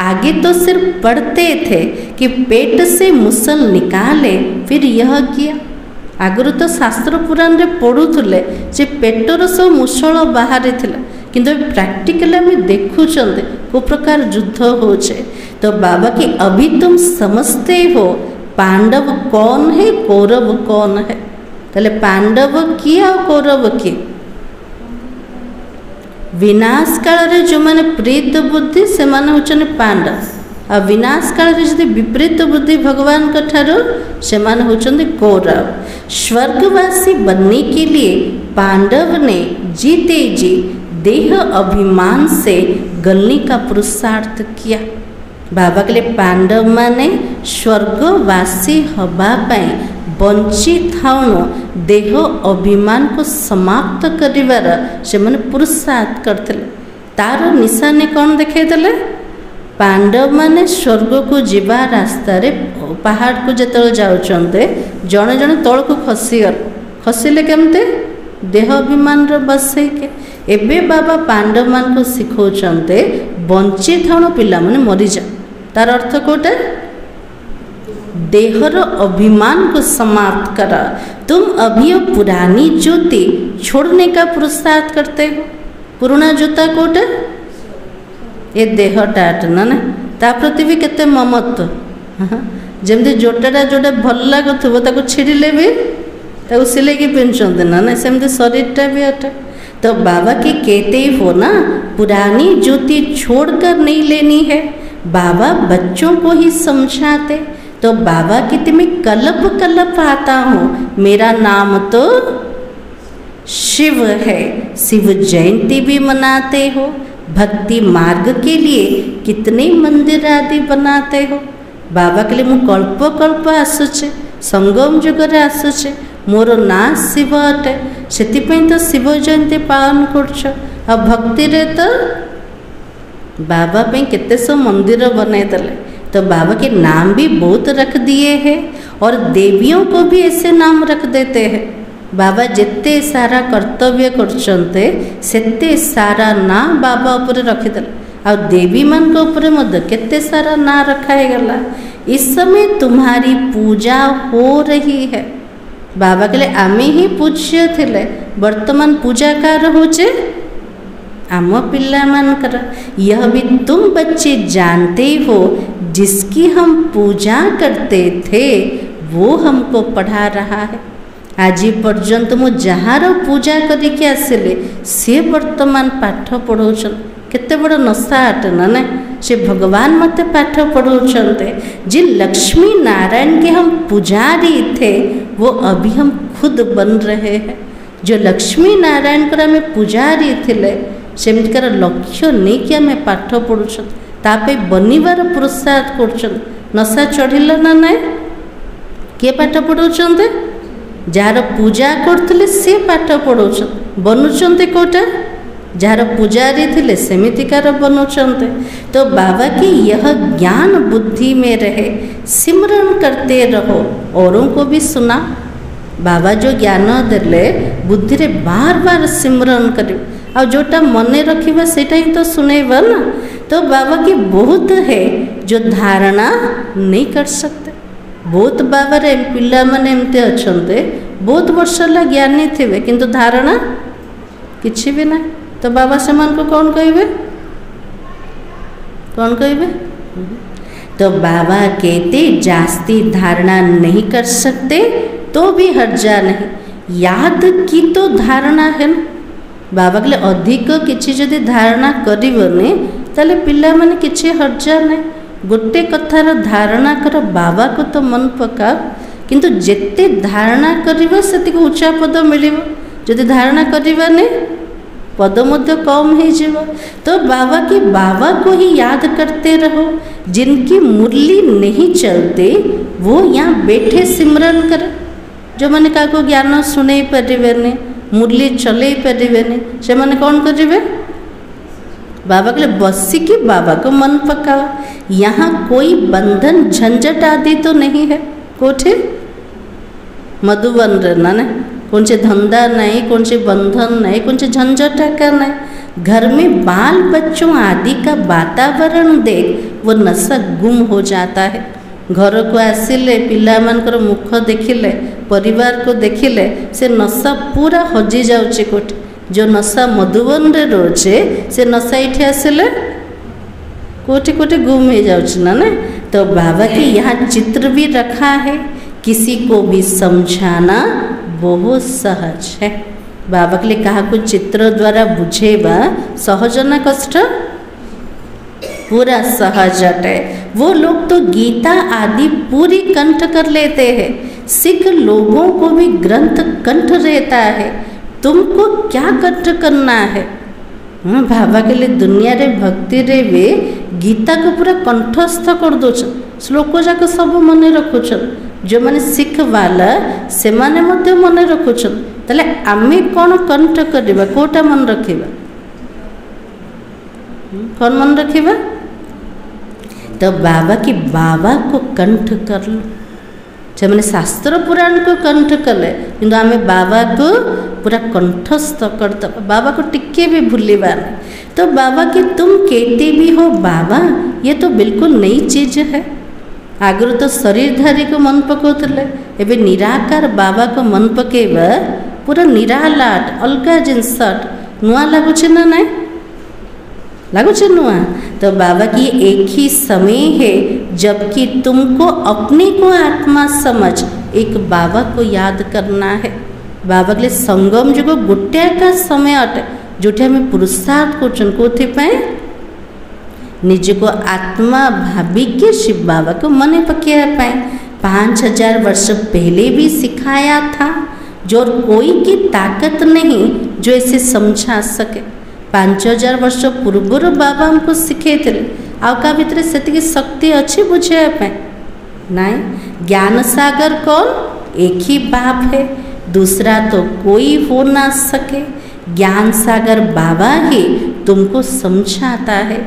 आगे तो सिर्फ पढ़ते थे कि पेट से मुसल निकाले फिर यह किया। आगुरी तो शास्त्र पुराण रे पढ़ुले जे पेटर सब मुसल बाहरी थिला किंतु प्रैक्टिकल में देखुंट को प्रकार युद्ध होचे। तो बाबा की अभी तुम समझते हो पांडव कौन है कौरव कौन है। ताले पांडव किए और कौरव किए। विनाश काल रे जो माने प्रीत बुद्धि से माने होचन पांडव और विनाश काल रे जदि विपरीत बुद्धि भगवान का ठारो से माने होचन कौरव। स्वर्गवासी बनने के लिए पांडव ने जीते जी देह अभिमान से गलने का पुरुषार्थ किया। बाबा के लिए पांडव माने स्वर्गवासी हवा पाई वंचित थाउनो देह अभिमान को समाप्त करिवार से माने पुरुषार्थ करते। तार निशानी कौन देखते पांडव माने स्वर्ग को जीवा रास्ता रे पहाड़ को जो जाऊँचे जड़े जड़े तल को खसीगल खसिले केमते देह अभिमान बसई के। एबे बाबा पांडव मान को शिखौते वंचित थाउनो पिला माने मरीजा। तार अर्थ कोटे देहर अभिमान को समाप्त करा। तुम अभी पुरानी ज्योति छोड़ने का पुरुषार्थ करते हो। पुराना जूता कोटे ये देह टाट ना ता प्रति भी केते ममत्व। जमती जोटाटा जोटा भल लगुव ताको छिड़िले भी ताको सिलेकी पिंधुंट ना सेमती शरीरटा भी अटे। तो बाबा के कहते हो ना पुरानी ज्योति छोड़कर नहीं लेनी है। बाबा बच्चों को ही समझाते। तो बाबा की तुम्हें कल्प कल्प आता हूँ मेरा नाम तो शिव है। शिव जयंती भी मनाते हो। भक्ति मार्ग के लिए कितने मंदिर आदि बनाते हो। बाबा के लिए मु कल्प कल्प आसुचे संगम जुगरे आसुचे मोर ना शिव अटे से तो शिव जयंती पालन कर। भक्ति रे तो बाबा पे केते सब मंदिर बनाई देले। तो बाबा के नाम भी बहुत रख दिए हैं और देवियों को भी ऐसे नाम रख देते हैं। बाबा जिते सारा कर्तव्य करते सेते सारा ना बाबा ऊपर रखिदेले और देवी मान के ऊपर मध्य केते सारा ना रखाई गला। इस समय तुम्हारी पूजा हो रही है। बाबा के लिए आमे ही पूज्य थे वर्तमान पूजाकार होचे आम पिला मानकर। यह भी तुम बच्चे जानते हो जिसकी हम पूजा करते थे वो हमको पढ़ा रहा है। आज पर्यंत मु जार पूजा करके आसिले से वर्तमान पाठ पढ़ाऊन केते बड़ नशा अटे ना से भगवान मत पाठ पढ़ाते। जी लक्ष्मी नारायण के हम पुजारी थे वो अभी हम खुद बन रहे हैं। जो लक्ष्मी नारायण कर आम पुजारी थे सेमतिकार लक्ष्य नहीं कि आम पाठ पढ़ुन तापे बनिबार पुरुषार्थ कर। नशा चढ़िला ना ना किए पाठ पढ़ाऊँ जार पूजा करते सी पाठ पढ़ाऊँ। बनुंट कौटा जार पुजारी थिले सेमितिकार बनौचंते। तो बाबा की यह ज्ञान बुद्धि में रहे, सिमरन करते रहो, औरों को भी सुना। बाबा जो ज्ञान देले बुद्धि रे बार बार सिमरन कर, और जोटा मने रखिबा सेटा ही तो सुनेबा ना। तो बाबा की बहुत है जो धारणा नहीं कर सकते। बहुत बाबा रे पिला माने एमते अछंते बहुत वर्ष ला ज्ञानी थे किंतु धारणा किछि भी ना। तो बाबा समान को कौन कहिबे, कौन कहिबे? तो बाबा कहते जास्ती धारणा नहीं कर सकते तो भी हर्जा नहीं, याद की तो धारणा है ना। बाबा के लिए अधिक किछि जदि धारणा करिवने ताले पिला माने किछि हर्जा नहीं। गोटे कथार धारणा कर, बाबा को तो मन पका, किंतु जेते धारणा करिवो सेतिक उच्चा पद मिलिवो। जदि धारणा करिवाने पद मध्य कम हो जाए। तो बाबा की बाबा को ही याद करते रहो। जिनकी मुरली नहीं चलते वो यहाँ बैठे सिमरन करे। जो मैंने क्या को ज्ञान शुणे पारे, मुरली चले पारे, से मैंने कौन करेंगे? बाबा के लिए बसिकी बाबा को मन पकाओ। यहाँ कोई बंधन झंझट आदि तो नहीं है। कोठे मधुबन रहना ना, कौन से धंधा नहीं, कौन से बंधन नहीं, कौन से झंझट का नहीं। घर में बाल बच्चों आदि का वातावरण देख वो नशा गुम हो जाता है। घर को आसिले पिला मानकर मुख देखिले, परिवार को देखिले, से नशा पूरा हजि जाउचे। कोठे जो नशा मधुबन रे रोचे से नशा इठे आसिले कोठे कोठे गुम हो जाउचे ना। तो बाबा के यहाँ चित्र भी रखा है, किसी को भी समझाना बहुत सहज है। बाबा के लिए कहा कुछ चित्र द्वारा बुझेबा सहज ना कष्ट, पूरा सहज है। वो लोग तो गीता आदि पूरी कंठ कर लेते हैं। सिख लोगों को भी ग्रंथ कंठ रहता है, तुमको क्या कंठ करना है? बाबा के लिए दुनिया रे भक्ति रे वे गीता को पूरा कंठस्थ कर दो, श्लोक जाक सब मन रखुछन। जो माने सिख वाला से माने मध्य मन रखुछन। ताले आमे कौन कंठ करबा, कोटा मन रखिबा, कौन मन रखिबा? तो बाबा की बाबा को कंठ कर लो। जो मैंने शास्त्र पुराण को कंठ कले, किंतु आमे बाबा को पूरा कंठस्थ कर दो। बाबा को टिके भी भूलिबा नहीं। तो बाबा की तुम कहते भी हो बाबा, ये तो बिल्कुल नई चीज है। आगुरी तो शरीरधारी को मन पकाउले, एबे निराकार बाबा को मन पकेबा पूरा निरालाट अलगा जिनस नुआ लगुचे ना नहीं लगुचे नुआ। तो बाबा की एक ही समय है जबकि तुमको अपने को आत्मा समझ एक बाबा को याद करना है। बाबा के लिए संगम जुग गोटे का समय अटे जोटे हमें पुरुषार्थ कर निज को आत्मा भाविके शिव बाबा को मने पकाया 5000 वर्ष पहले भी सिखाया था। जो कोई की ताकत नहीं जो इसे समझा सके। 5000 वर्ष पूर्व बाबा हमको सिखे थे। आका भितर से शक्ति अच्छी बुझे नहीं। ज्ञान सागर कौन? एक ही बाप है, दूसरा तो कोई हो ना सके। ज्ञान सागर बाबा ही तुमको समझाता है।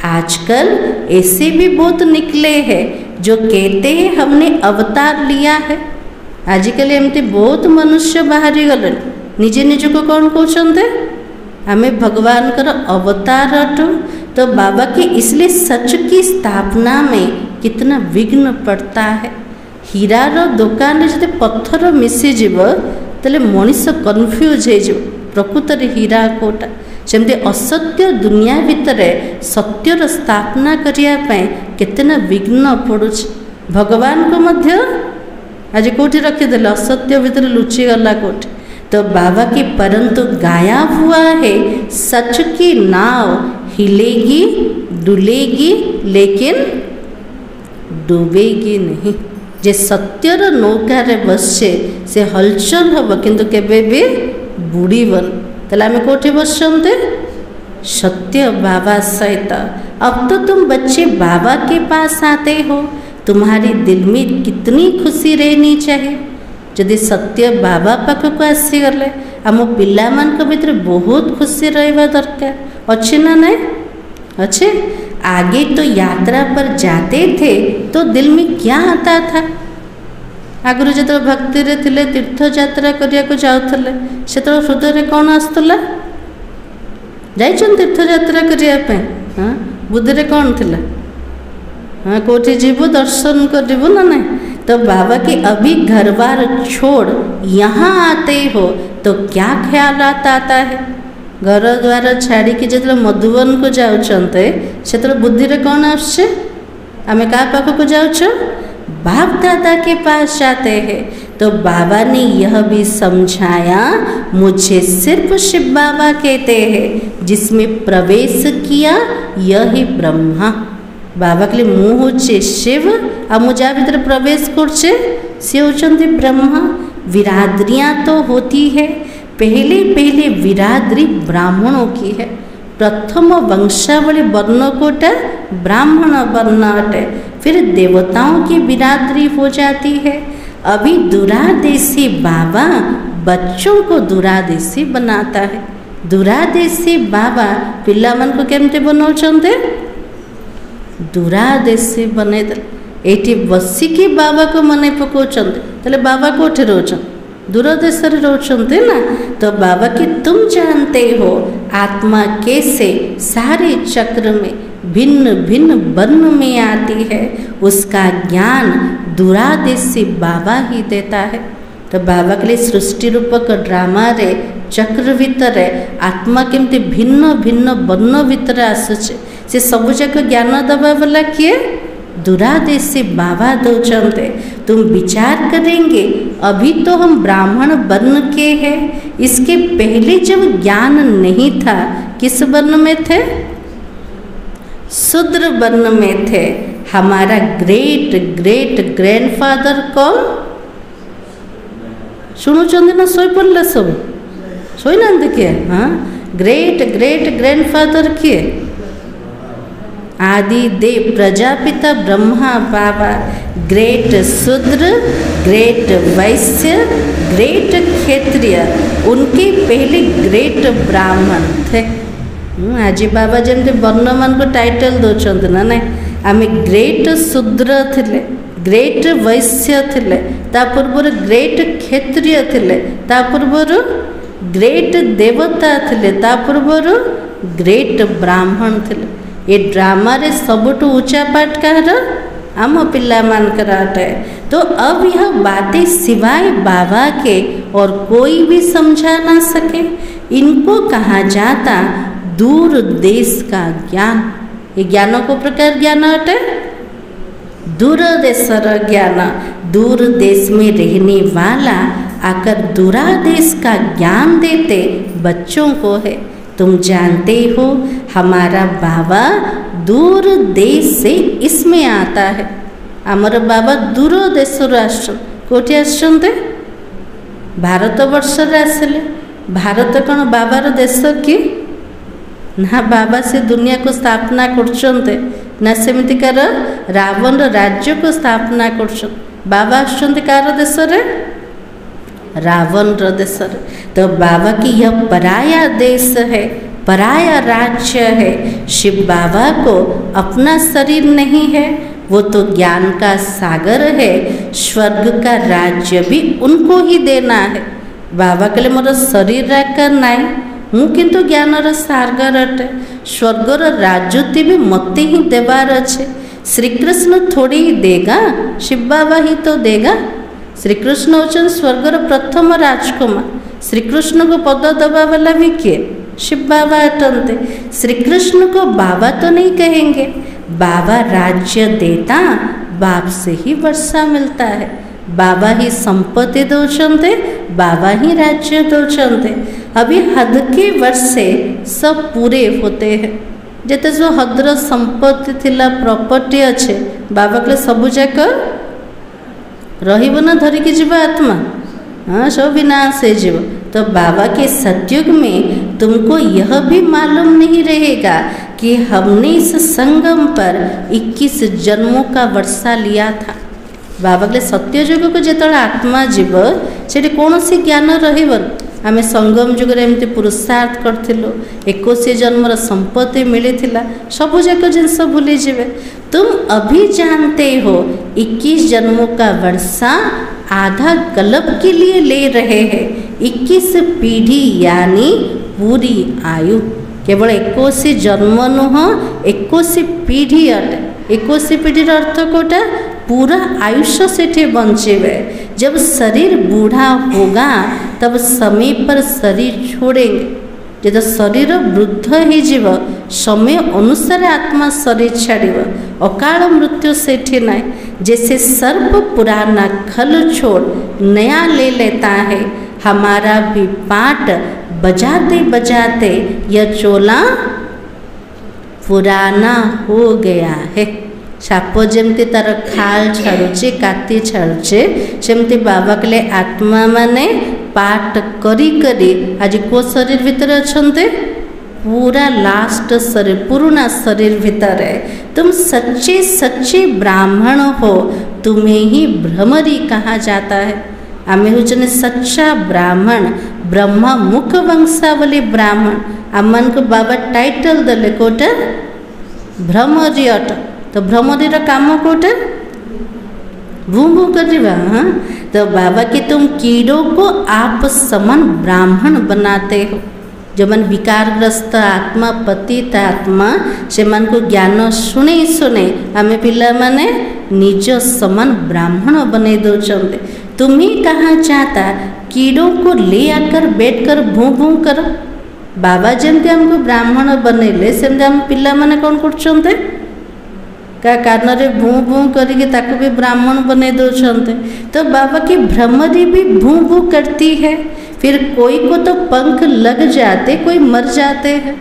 आजकल ऐसे भी बहुत निकले हैं जो कहते हैं हमने अवतार लिया है। आजिकल एमती बहुत मनुष्य बाहरी गले निजे निज को कौन कहते आमे भगवान कर अवतार अटू। तो बाबा के इसलिए सच की स्थापना में कितना विघ्न पड़ता है। हीरार दुकान जब पत्थर मिसीजीव तेल मनीष कन्फ्यूज हो प्रकृत हीरा कोटा। सेमती असत्य दुनिया भितर सत्यर स्थापना करने कितना विघ्न पड़ू। भगवान को मध्य आज कौटी रखीदे असत्य भितर लुचिगला कौटी। तो बाबा की परंतु गाया हुआ है सच की नाव हिलेगी डुलेगी लेकिन डूबेगी नहीं। जे सत्यर नौकार बसे से हलचल हम किंतु केबे भी बुड़ीबन। ताले आमे कोठी बसते सत्य बाबा सहित। अब तो तुम बच्चे बाबा के पास आते हो, तुम्हारे दिल में कितनी खुशी रहनी चाहिए। जदि सत्य बाबा पाखक आसीगले आम पिला मान भीतर बहुत खुशी रहा दरकार अच्छे ना नहीं अच्छे। आगे तो यात्रा पर जाते थे तो दिल में क्या आता था? आगुरी जो भक्ति रे थिले तीर्थ यात्रा करने को जाऊले से हृदय कौन आसला तीर्थ यात्रा करने हाँ बुद्धि रे कौन थिला हाँ कोठी जीवु दर्शन करू ना नहीं। तो बाबा के अभी घर बार छोड़ यहाँ आते हो तो क्या ख्याल आता है? घर द्वार छाड़ी के जो मधुबन को जाऊँचे से बुद्धि रे कौन आसे आमे क्या पाख को जाऊँ बाप दादा के पास जाते हैं। तो बाबा ने यह भी समझाया मुझे सिर्फ शिव बाबा कहते हैं जिसमें प्रवेश किया यही ब्रह्मा। बाबा के लिए मुँह होचे शिव आ मुझा भीतर प्रवेश करछे से होचंती ब्रह्मा। विरादरियाँ तो होती है पहले पहले विरादरी ब्राह्मणों की है। प्रथम वंशावली वर्ण कोटा ब्राह्मण वर्ण अटे फिर देवताओं की बिरादरी हो जाती है। अभी दुरादेशी बाबा बच्चों को दुरादेशी बनाता है। दुरादेशी बाबा पिला मन को केमते बनाउछन्ते दुरादेशी बने एटी बसिकी बाबा को मने पकाउछन्ते तले बाबा कोठे रोचन दूर देश रोचते ना। तो बाबा कि तुम जानते हो आत्मा कैसे सारे चक्र में भिन्न भिन्न वर्ण में आती है उसका ज्ञान दुरादेशी बाबा ही देता है। तो बाबा के लिए सृष्टि रूपक ड्रामा रे चक्र भितर आत्मा केमती भिन्न भिन्न वर्ण भितर आसुचे से सबु जाक ज्ञान दबा वाला किए दुरादेशी बाबा दौचंते। तुम विचार करेंगे अभी तो हम ब्राह्मण वर्ण के हैं इसके पहले जब ज्ञान नहीं था किस वर्ण में थे? शूद्र वर्ण में थे। हमारा ग्रेट ग्रेट ग्रैंडफादर कौन शुणुचंदी ना सोई पड़े सब सोई ना किए हाँ ग्रेट ग्रेट ग्रैंडफादर किए आदि देव प्रजापिता ब्रह्मा बाबा ग्रेट शूद्र ग्रेट वैश्य ग्रेट क्षत्रिय उनके पहले ग्रेट ब्राह्मण थे। आज बाबा जमते वर्ण मान को टाइटल दौरान ना ना आम ग्रेट शूद्र थिले ग्रेट वैश्य थिले ता पूर्वर ग्रेट क्षत्रिय थिले ता पूर्वर ग्रेट देवता थिले ता पूर्वर ग्रेट ब्राह्मण थिले। ये ड्रामा रे सबुठु ऊंचा पाठ कह आम पिला मानकर अटे। तो अब यह बातें सिवाय बाबा के और कोई भी समझा ना सके। इनको कहा जाता दूर देश का ज्ञान। ये ज्ञानों को प्रकार ज्ञान अटे दूर देशर ज्ञान। दूर देश में रहने वाला आकर दूरादेश का ज्ञान देते बच्चों को है। तुम जानते हो हमारा बाबा दूर देश से इसमें आता है। आमर बाबा दूर देश आसन कोठी आसते भारत वर्ष आसिले। भारत कौन बाबार देश कि ना बाबा से दुनिया को स्थापना करछन्ते ना सेमितिकार रावण राज्य को स्थापना कर बाबा आसुचंती कार देश रे रावण देश। तो बाबा की यह पराया देश है पराया राज्य है। शिव बाबा को अपना शरीर नहीं है वो तो ज्ञान का सागर है। स्वर्ग का राज्य भी उनको ही देना है। बाबा के लिए मोर शरीर राकर नाई हूँ किंतु ज्ञानर सागर अटे। स्वर्गर राजत्व भी मते ही देवार अच्छे। श्री कृष्ण थोड़ी ही देगा शिव बाबा ही तो देगा। श्री कृष्ण होचन स्वर्गर प्रथम राजकुमार। श्री कृष्ण को पद दबा वाला भी किए शिव बाबा अटंते। श्री कृष्ण को बाबा तो नहीं कहेंगे। बाबा राज्य देता बाप से ही वर्षा मिलता है। बाबा ही संपत्ति दौचंते बाबा ही राज्य दौचंते। अभी हद के वर्षे सब पूरे होते हैं। जेते जो हद्र संपत्ति थिला प्रॉपर्टी अच्छे बाबा के सबू जाक रहिब ना धरिकी जीवा आत्मा हाँ सब विनाश हो जीव। तो बाबा के सतयुग में तुमको यह भी मालूम नहीं रहेगा कि हमने इस संगम पर 21 जन्मों का वर्षा लिया था। बाबा कहले सत्य युग को जो आत्मा जीव से कौन सी ज्ञान रही आमे संगम जुगर एमती पुरुषार्थ करथिलु 21 जन्मर संपत्ति मिली सबू जाक जिनस भूली जीवे। तुम अभी जानते हो 21 जन्मों का वर्षा आधा कल्प के लिए ले रहे हैं। 21 पीढ़ी यानी पूरी आयु केवल 21 जन्म नुह 21 पीढ़ी अटे। 21 पीढ़ीर अर्थ कोटा पूरा आयुष्य से बंचे। जब शरीर बूढ़ा होगा तब समय पर शरीर छोड़ेंगे। जब शरीर वृद्ध हो समय अनुसार आत्मा शरीर छाड़ अकाल मृत्यु सेठी ना। जैसे सर्प पुराना खल छोड़ नया ले लेता है हमारा भी पाठ बजाते बजाते यह चोला पुराना हो गया है। साप जमती तार खाल छाड़ुचे काती छाड़ुचे सेमती बाबा के लिए आत्मा माने पाठ करी करी आज को शरीर भितर अच्छे पूरा लास्ट शरीर पुराना शरीर भितर है। तुम सच्चे सच्चे ब्राह्मण हो तुम्हें ही भ्रमरी कहा जाता है। आमे होचने सच्चा ब्राह्मण ब्रह्मा मुख वंशावली ब्राह्मण आम को बाबा टाइटल देले कोटे भ्रमरी अट। तो भ्रमरी काम कोटे भू भू करवा। हाँ तो बाबा कि तुम कीड़ों को आप समान ब्राह्मण बनाते हो। जो मन विकारग्रस्त आत्मा पतित आत्मा से मन को ज्ञान शुणे शुणे आमे पिला माने निज समान ब्राह्मण बने दौरान। तुम्हें कहा चाहता कीड़ों को ले आकर बैठ कर भू भू कर। बाबा जमती हमको ब्राह्मण बनइले सेमती आम पिला माने कौन कर का कान रे भू भू करके ताको भी ब्राह्मण बने दौरान। तो बाबा की भ्रमरी भी भू भू करती है। फिर कोई को तो पंख लग जाते कोई मर जाते हैं।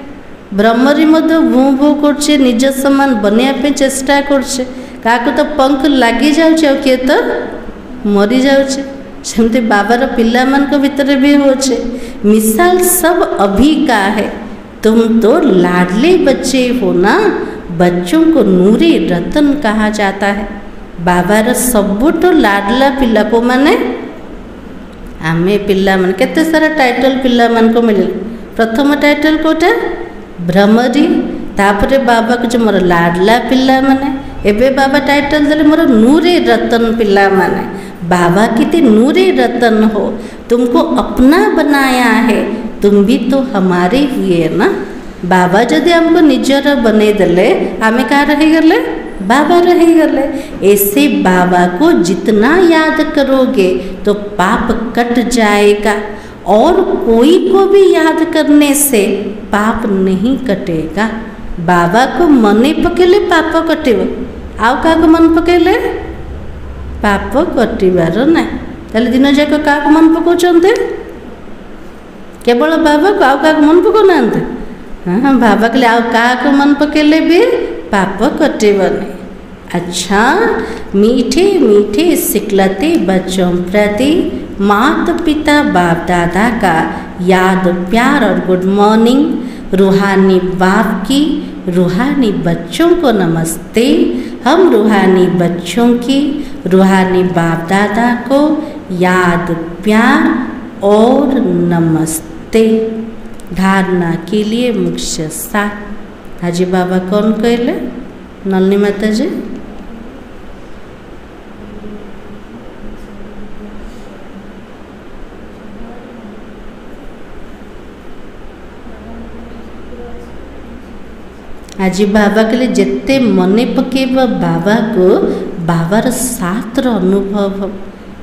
भ्रमरी मध्य भू भू कर निज समान बनवाई चेष्टा कर तो पंख लगी जाऊे किए तो मरी जाऊे। सेमती बाबार पिला मान भितर भी होचे मिसाल सब अभी का है। तुम तो लाडले बच्चे हो ना। बच्चों को नूरे रतन कहा जाता है। बाबार सबुठ लाडला पिला को माने आमे पिला मान केते सारा टाइटल पिला मान को मिले। प्रथम टाइटल कोटा भ्रमरी तापरे बाबा को जो मोर लाडला पिला माने एबे बाबा टाइटल देले मोर नूरे रतन पिला माने। बाबा कितने नूरे रतन हो तुमको अपना बनाया है तुम भी तो हमारे हुए ना। बाबा जदि हमको निजर बने देले आमे क्या रही गले बाबा रही गले। ऐसे बाबा को जितना याद करोगे तो पाप कट जाएगा और कोई को भी याद करने से पाप नहीं कटेगा। बाबा को मने पकेले पाप कटेब आउ क्या मन पकेले पाप कटबार ना। ताले दिन जाक क्या मन पकाउछन्ते केवल बाबा को आउ क्या मन पकाना। हाँ बाबा के लिए आउ क्या मन पकेले भी पाप कटेबनी। अच्छा मीठे मीठे सिखलते बच्चों प्रति माता पिता बाप दादा का याद प्यार और गुड मॉर्निंग। रूहानी बाप की रूहानी बच्चों को नमस्ते। हम रूहानी बच्चों की रूहानी बाप दादा को याद प्यार और नमस्ते। धारणा के लिए मुख्य साथ हाजी बाबा कौन कहले नलनी माता जी। आज बाबा के लिए जिते मने पकेबा बाबा को बाबार साथ अनुभव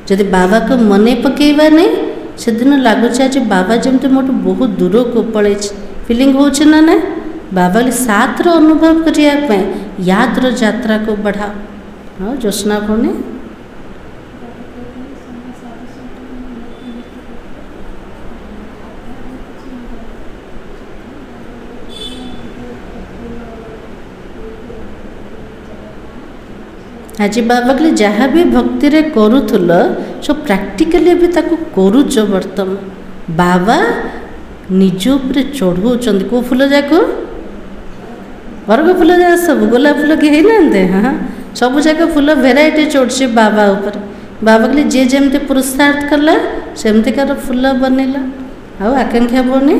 जदि बाबा को मने पकेबा नहीं से दिन लगुच आज बाबा जमते मोटू बहुत दूर को पड़े फिलिंग हो ना बाबा साथ अनुभव करने याद यात्रा को बढ़ाओ। हाँ ज्योत्ना भौणी आज बाबा के जहाँ भी भक्ति रे करूल सब प्रैक्टिकली भी ताको करूच। बर्तमान बाबा निज उपरे चढ़ाऊँ को फूल जाक अर्घ फूल जा सब गोलाप फूल किए ना। हाँ सब जगह फुल भेराइटी चढ़ुଛି बाबा ऊपर। बाबा कहले जे जेमती पुरुषार्थ कला सेमती कार फुल बनला आउ आकांक्षा बनी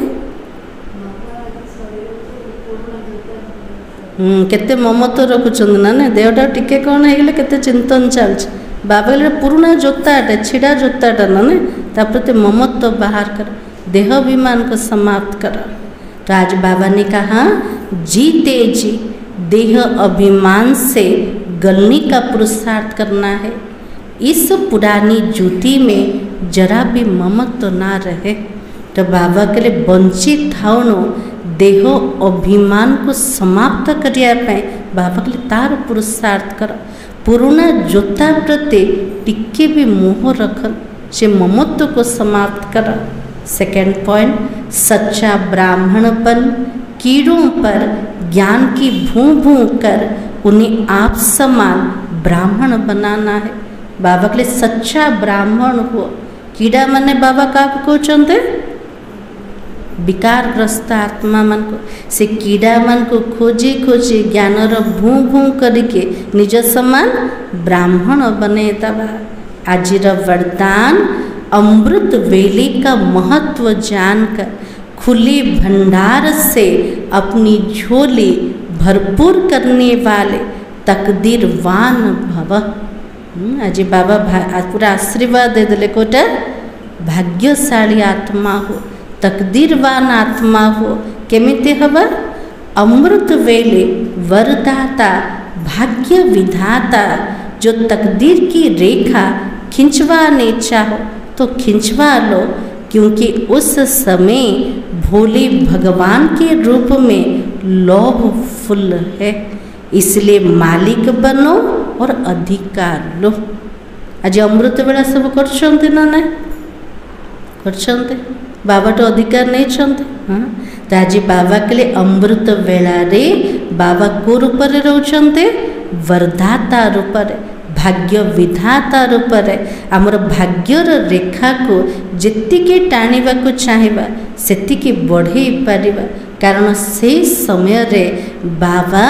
केते ममत्व रखुछन ना ने देहटा टिके कौन है केते चिंतन चलछ। बाबा कहले पुराना जोताटा छिड़ा जोताटा ना ने ता प्रति ममत्व बाहर कर देह अभिमान को समाप्त कर। तो आज बाबा ने कहा जीते जी देह अभिमान से गलने का पुरुषार्थ करना है। इस पुरानी ज्योति में जरा भी ममत्व ना रहे। तो बाबा के लिए वंचित थाउनो देह अभिमान को समाप्त करिया पे बाबा के लिए तार पुरुषार्थ कर। पुराना जोता प्रति टिके भी मोह रखन से ममत्व को समाप्त कर। सेकंड पॉइंट, सच्चा ब्राह्मणपन कीड़ों पर ज्ञान की भूं भूं कर उन्हें आप समान ब्राह्मण बनाना है। बाबा के लिए सच्चा ब्राह्मण हो। कीड़ा माने बाबा का कहते विकारग्रस्त आत्मा मन को से कीड़ा मन को खोजी खोजी ज्ञानर भूं भूं करके निज समान ब्राह्मण बने तबा। आजिर वरदान अमृत वेले का महत्व जानकर खुले भंडार से अपनी झोली भरपूर करने वाले तकदीरवान भव। आज बाबा पूरा आशीर्वाद दे देले कोटा भाग्यशाली आत्मा हो, तकदीरवान आत्मा हो। केमिति हवा? अमृत वेले वरदाता भाग्य विधाता जो तकदीर की रेखा खिंचवाने चाहो तो खिंचवा लो, क्योंकि उस समय भोले भगवान के रूप में लोभ फुल है। इसलिए मालिक बनो और अधिकार लो। आज अमृत बेला सब करछन्ते ना ना करछन्ते बाबा तो अधिकार नहीं छन्ते। हाँ तो आज बाबा के लिए अमृत बेला रे बाबा को रूप रे रहउछन्ते वरदाता रूप रे भाग्य विधाता रूप रे आमर भाग्यर रेखा को जेतिके टाणिबा को चाहिबा सेतिके बढ़े पारिबा। कारण से समय रे बाबा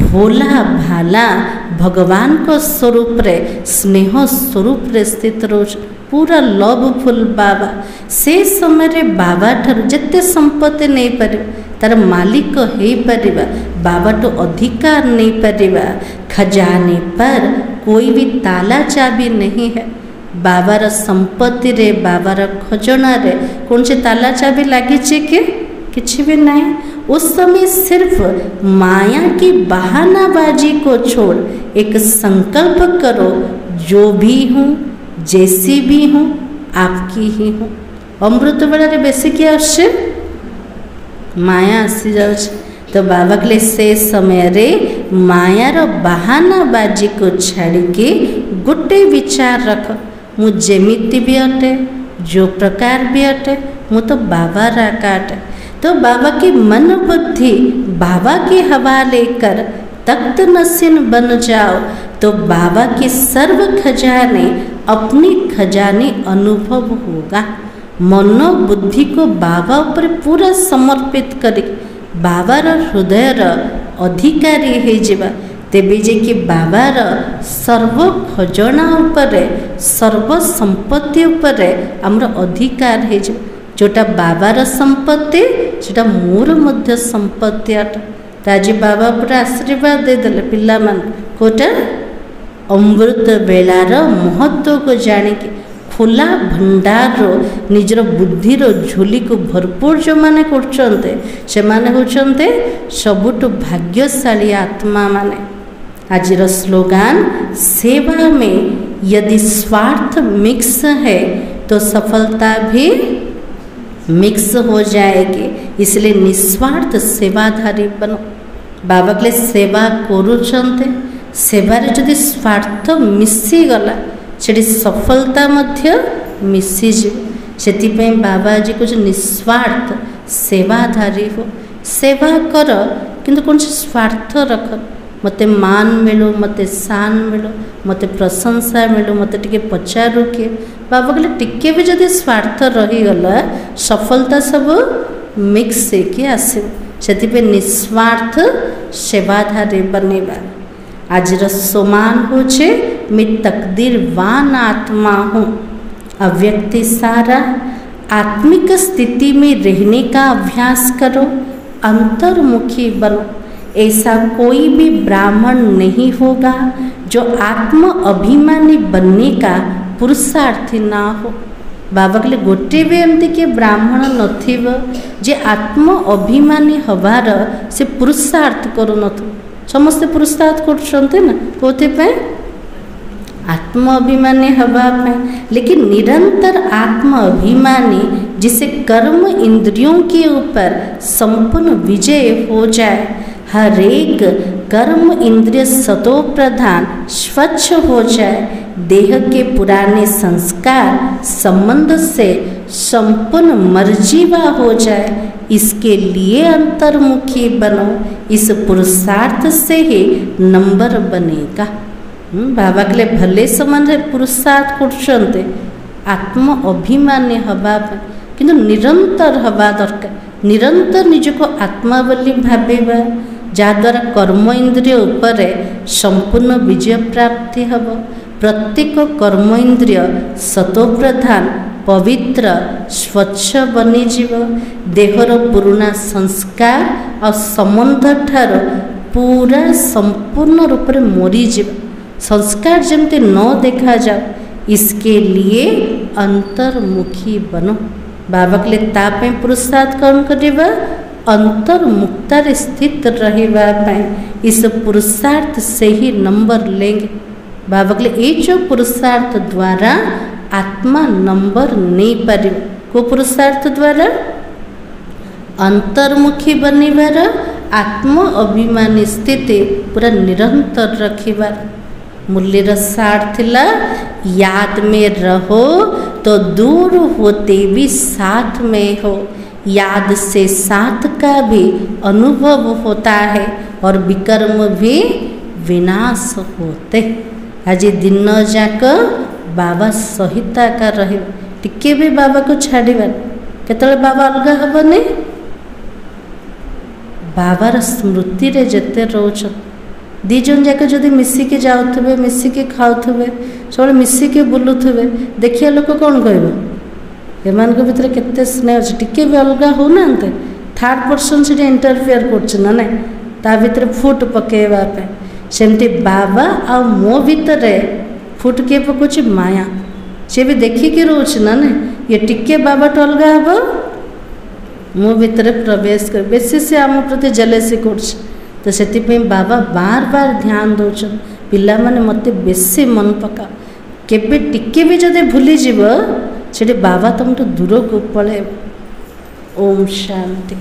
भोला भाला भगवान को स्वरूप रे स्नेह स्वरूप रे स्थित रोज पूरा लवफुल बाबा। से समय रे बाबा ठार जेते संपत्ति नहीं पार तार मालिक हो पारिबा, बाबा तो अधिकार नहीं पारिबा। खजाने पर कोई भी ताला चाबी नहीं है। बाबार संपत्ति रे बाबार खजना रे कौन से ताला चाबी लगी कि किसी भी नहीं। उस समय सिर्फ माया की बहानाबाजी को छोड़ एक संकल्प करो, जो भी हूँ जैसी भी हूँ आपकी ही हूँ। अमृत बेला रे बेसी किया आसे माया आसी जाए। तो बाबा के लिए से समय रे मायार बहानाबाजी को छाड़ी के गोटे विचार रख, मु जेमिति भी अटे जो प्रकार भी अटे मु तो बाबा राकाट। तो बाबा की मन बुद्धि बाबा के हवाले कर तख्त नसीन बन जाओ, तो बाबा के सर्व खजाने अपनी खजाने अनुभव होगा। मनो बुद्धि को बाबा ऊपर पूरा समर्पित करी बाबार हृदयर अधिकारी हो जावा, तेबे जे कि बाबार सर्व खजना उपरे सर्व संपत्ति उपरे आमर अधिकार हो जावा। जोटा बाबार संपत्ति सेटा मोर मध्य संपत्ति अट। आज बाबा पूरा आशीर्वाद दे देले पिला मान कोटा अमृत बेलार महत्व को जानिके खोला भंडार निजर बुद्धिर झोली को भरपूर जो माने करछन्ते से माने होछन्ते सबुठु भाग्यशाली आत्मा माने। आजिर स्लोगान सेवा में यदि स्वार्थ मिक्स है तो सफलता भी मिक्स हो जाएगी। इसलिए निस्वार्थ सेवाधारी बनो। बाबा के लिए सेवा करुछन्ते, सेवारे जदि स्वार्थ मिसी गला सेठी सफलता मध्य मिसीज। से बाबा जी कुछ निस्वार्थ सेवाधारी हो, सेवा कर किंतु कौन से स्वार्थ रख। मते मान मिलो, मते शान मिलो, मते प्रशंसा मिलो, मते टिके पचारू किए। बाबा कहले टिके भी जदि स्वार्थ रहीगला सफलता सब मिक्स होके आस। से निस्वार्थ सेवाधारी बनेबा। आज समान हो छे मैं तकदीरवान आत्मा हूँ। अव्यक्ति सारा आत्मिक स्थिति में रहने का अभ्यास करो, अंतर्मुखी बनो। ऐसा कोई भी ब्राह्मण नहीं होगा जो आत्म अभिमानी बनने का पुरुषार्थी ना हो। बाबा कहले गोटे भी एमती किए ब्राह्मण नथिब जे आत्म अभिमानी हबार से पुरुषार्थ करू नथु। समस्ते पुरुषार्थ करछन्ते ना कोथे पे आत्म अभिमानी हवा में, लेकिन निरंतर आत्म अभिमानी जिसे कर्म इंद्रियों के ऊपर संपूर्ण विजय हो जाए, हर एक कर्म इंद्रिय सतो प्रधान स्वच्छ हो जाए, देह के पुराने संस्कार संबंध से संपूर्ण मर्जीवा हो जाए, इसके लिए अंतर्मुखी बनो। इस पुरुषार्थ से ही नंबर बनेगा। बाबा के लिए भले समान पुरुषार्थ करछन्ते आत्म अभिमानी हवा किंतु निरंतर हवा दरकार। निरंतर निजको आत्मा बोली भावेबा जहाद्वारा कर्म इंद्रिय उपर संपूर्ण विजय प्राप्ति हब। प्रत्येक कर्म इंद्रिय सतोप्रधान पवित्र स्वच्छ बनीजीव। देहर पुराना संस्कार और संबंध ठार पूरा संपूर्ण रूप में मरीजीव। संस्कार जमते न देखा जाओ, इसके लिए अंतर्मुखी बनो। बाबा के लिए तापे पुरुषार्थ कौन करिबा अंतर्मुक्तार स्थित रहबा पाए। इस पुरुषार्थ से ही नंबर लेंगे। बाबा के लिए ये जो पुरुषार्थ द्वारा आत्मा नंबर नहीं पारे। को पुरुषार्थ द्वारा अंतर्मुखी बनिबार आत्म अभिमानी स्थिति पूरा निरंतर रखिबार। मूल्यर सार थिला याद में रहो तो दूर होते भी साथ में हो। याद से साथ का भी अनुभव होता है और विकर्म भी विनाश होते। आज दिन जाक बाबा सहिता का रहे टिके भी बाबा को छाड़बार केतले बाबा अलग हेबनी। बाबार स्मृति रे जेते रोच दीजन जाक जदि मिसिके जाउथबे मिसिके खाउथबे सब मिसिके बुलुथबे देखिया लोक कौन कहब एमान को भीतर केते स्नेह अछि टिके भी अलग हो नांते थर्ड पर्सन से इंटरफेयर करछ ना नै ता भीतर फुट पकेबा पे सेमती बाबा आ मो भीतर फुट के पकुछ माया से भी देखिकी रोच ना नै ये टिके बाबा तो अलग हबो मो भीतर प्रवेश कर बेसी से आम प्रति जेलेसी करछ। तो से बाबा बार बार ध्यान दौन पिला माने मते बेसी मन पका केबे टिके भी जदि भूली जीव से बाबा तुम दूर को पळे। ओम शांति।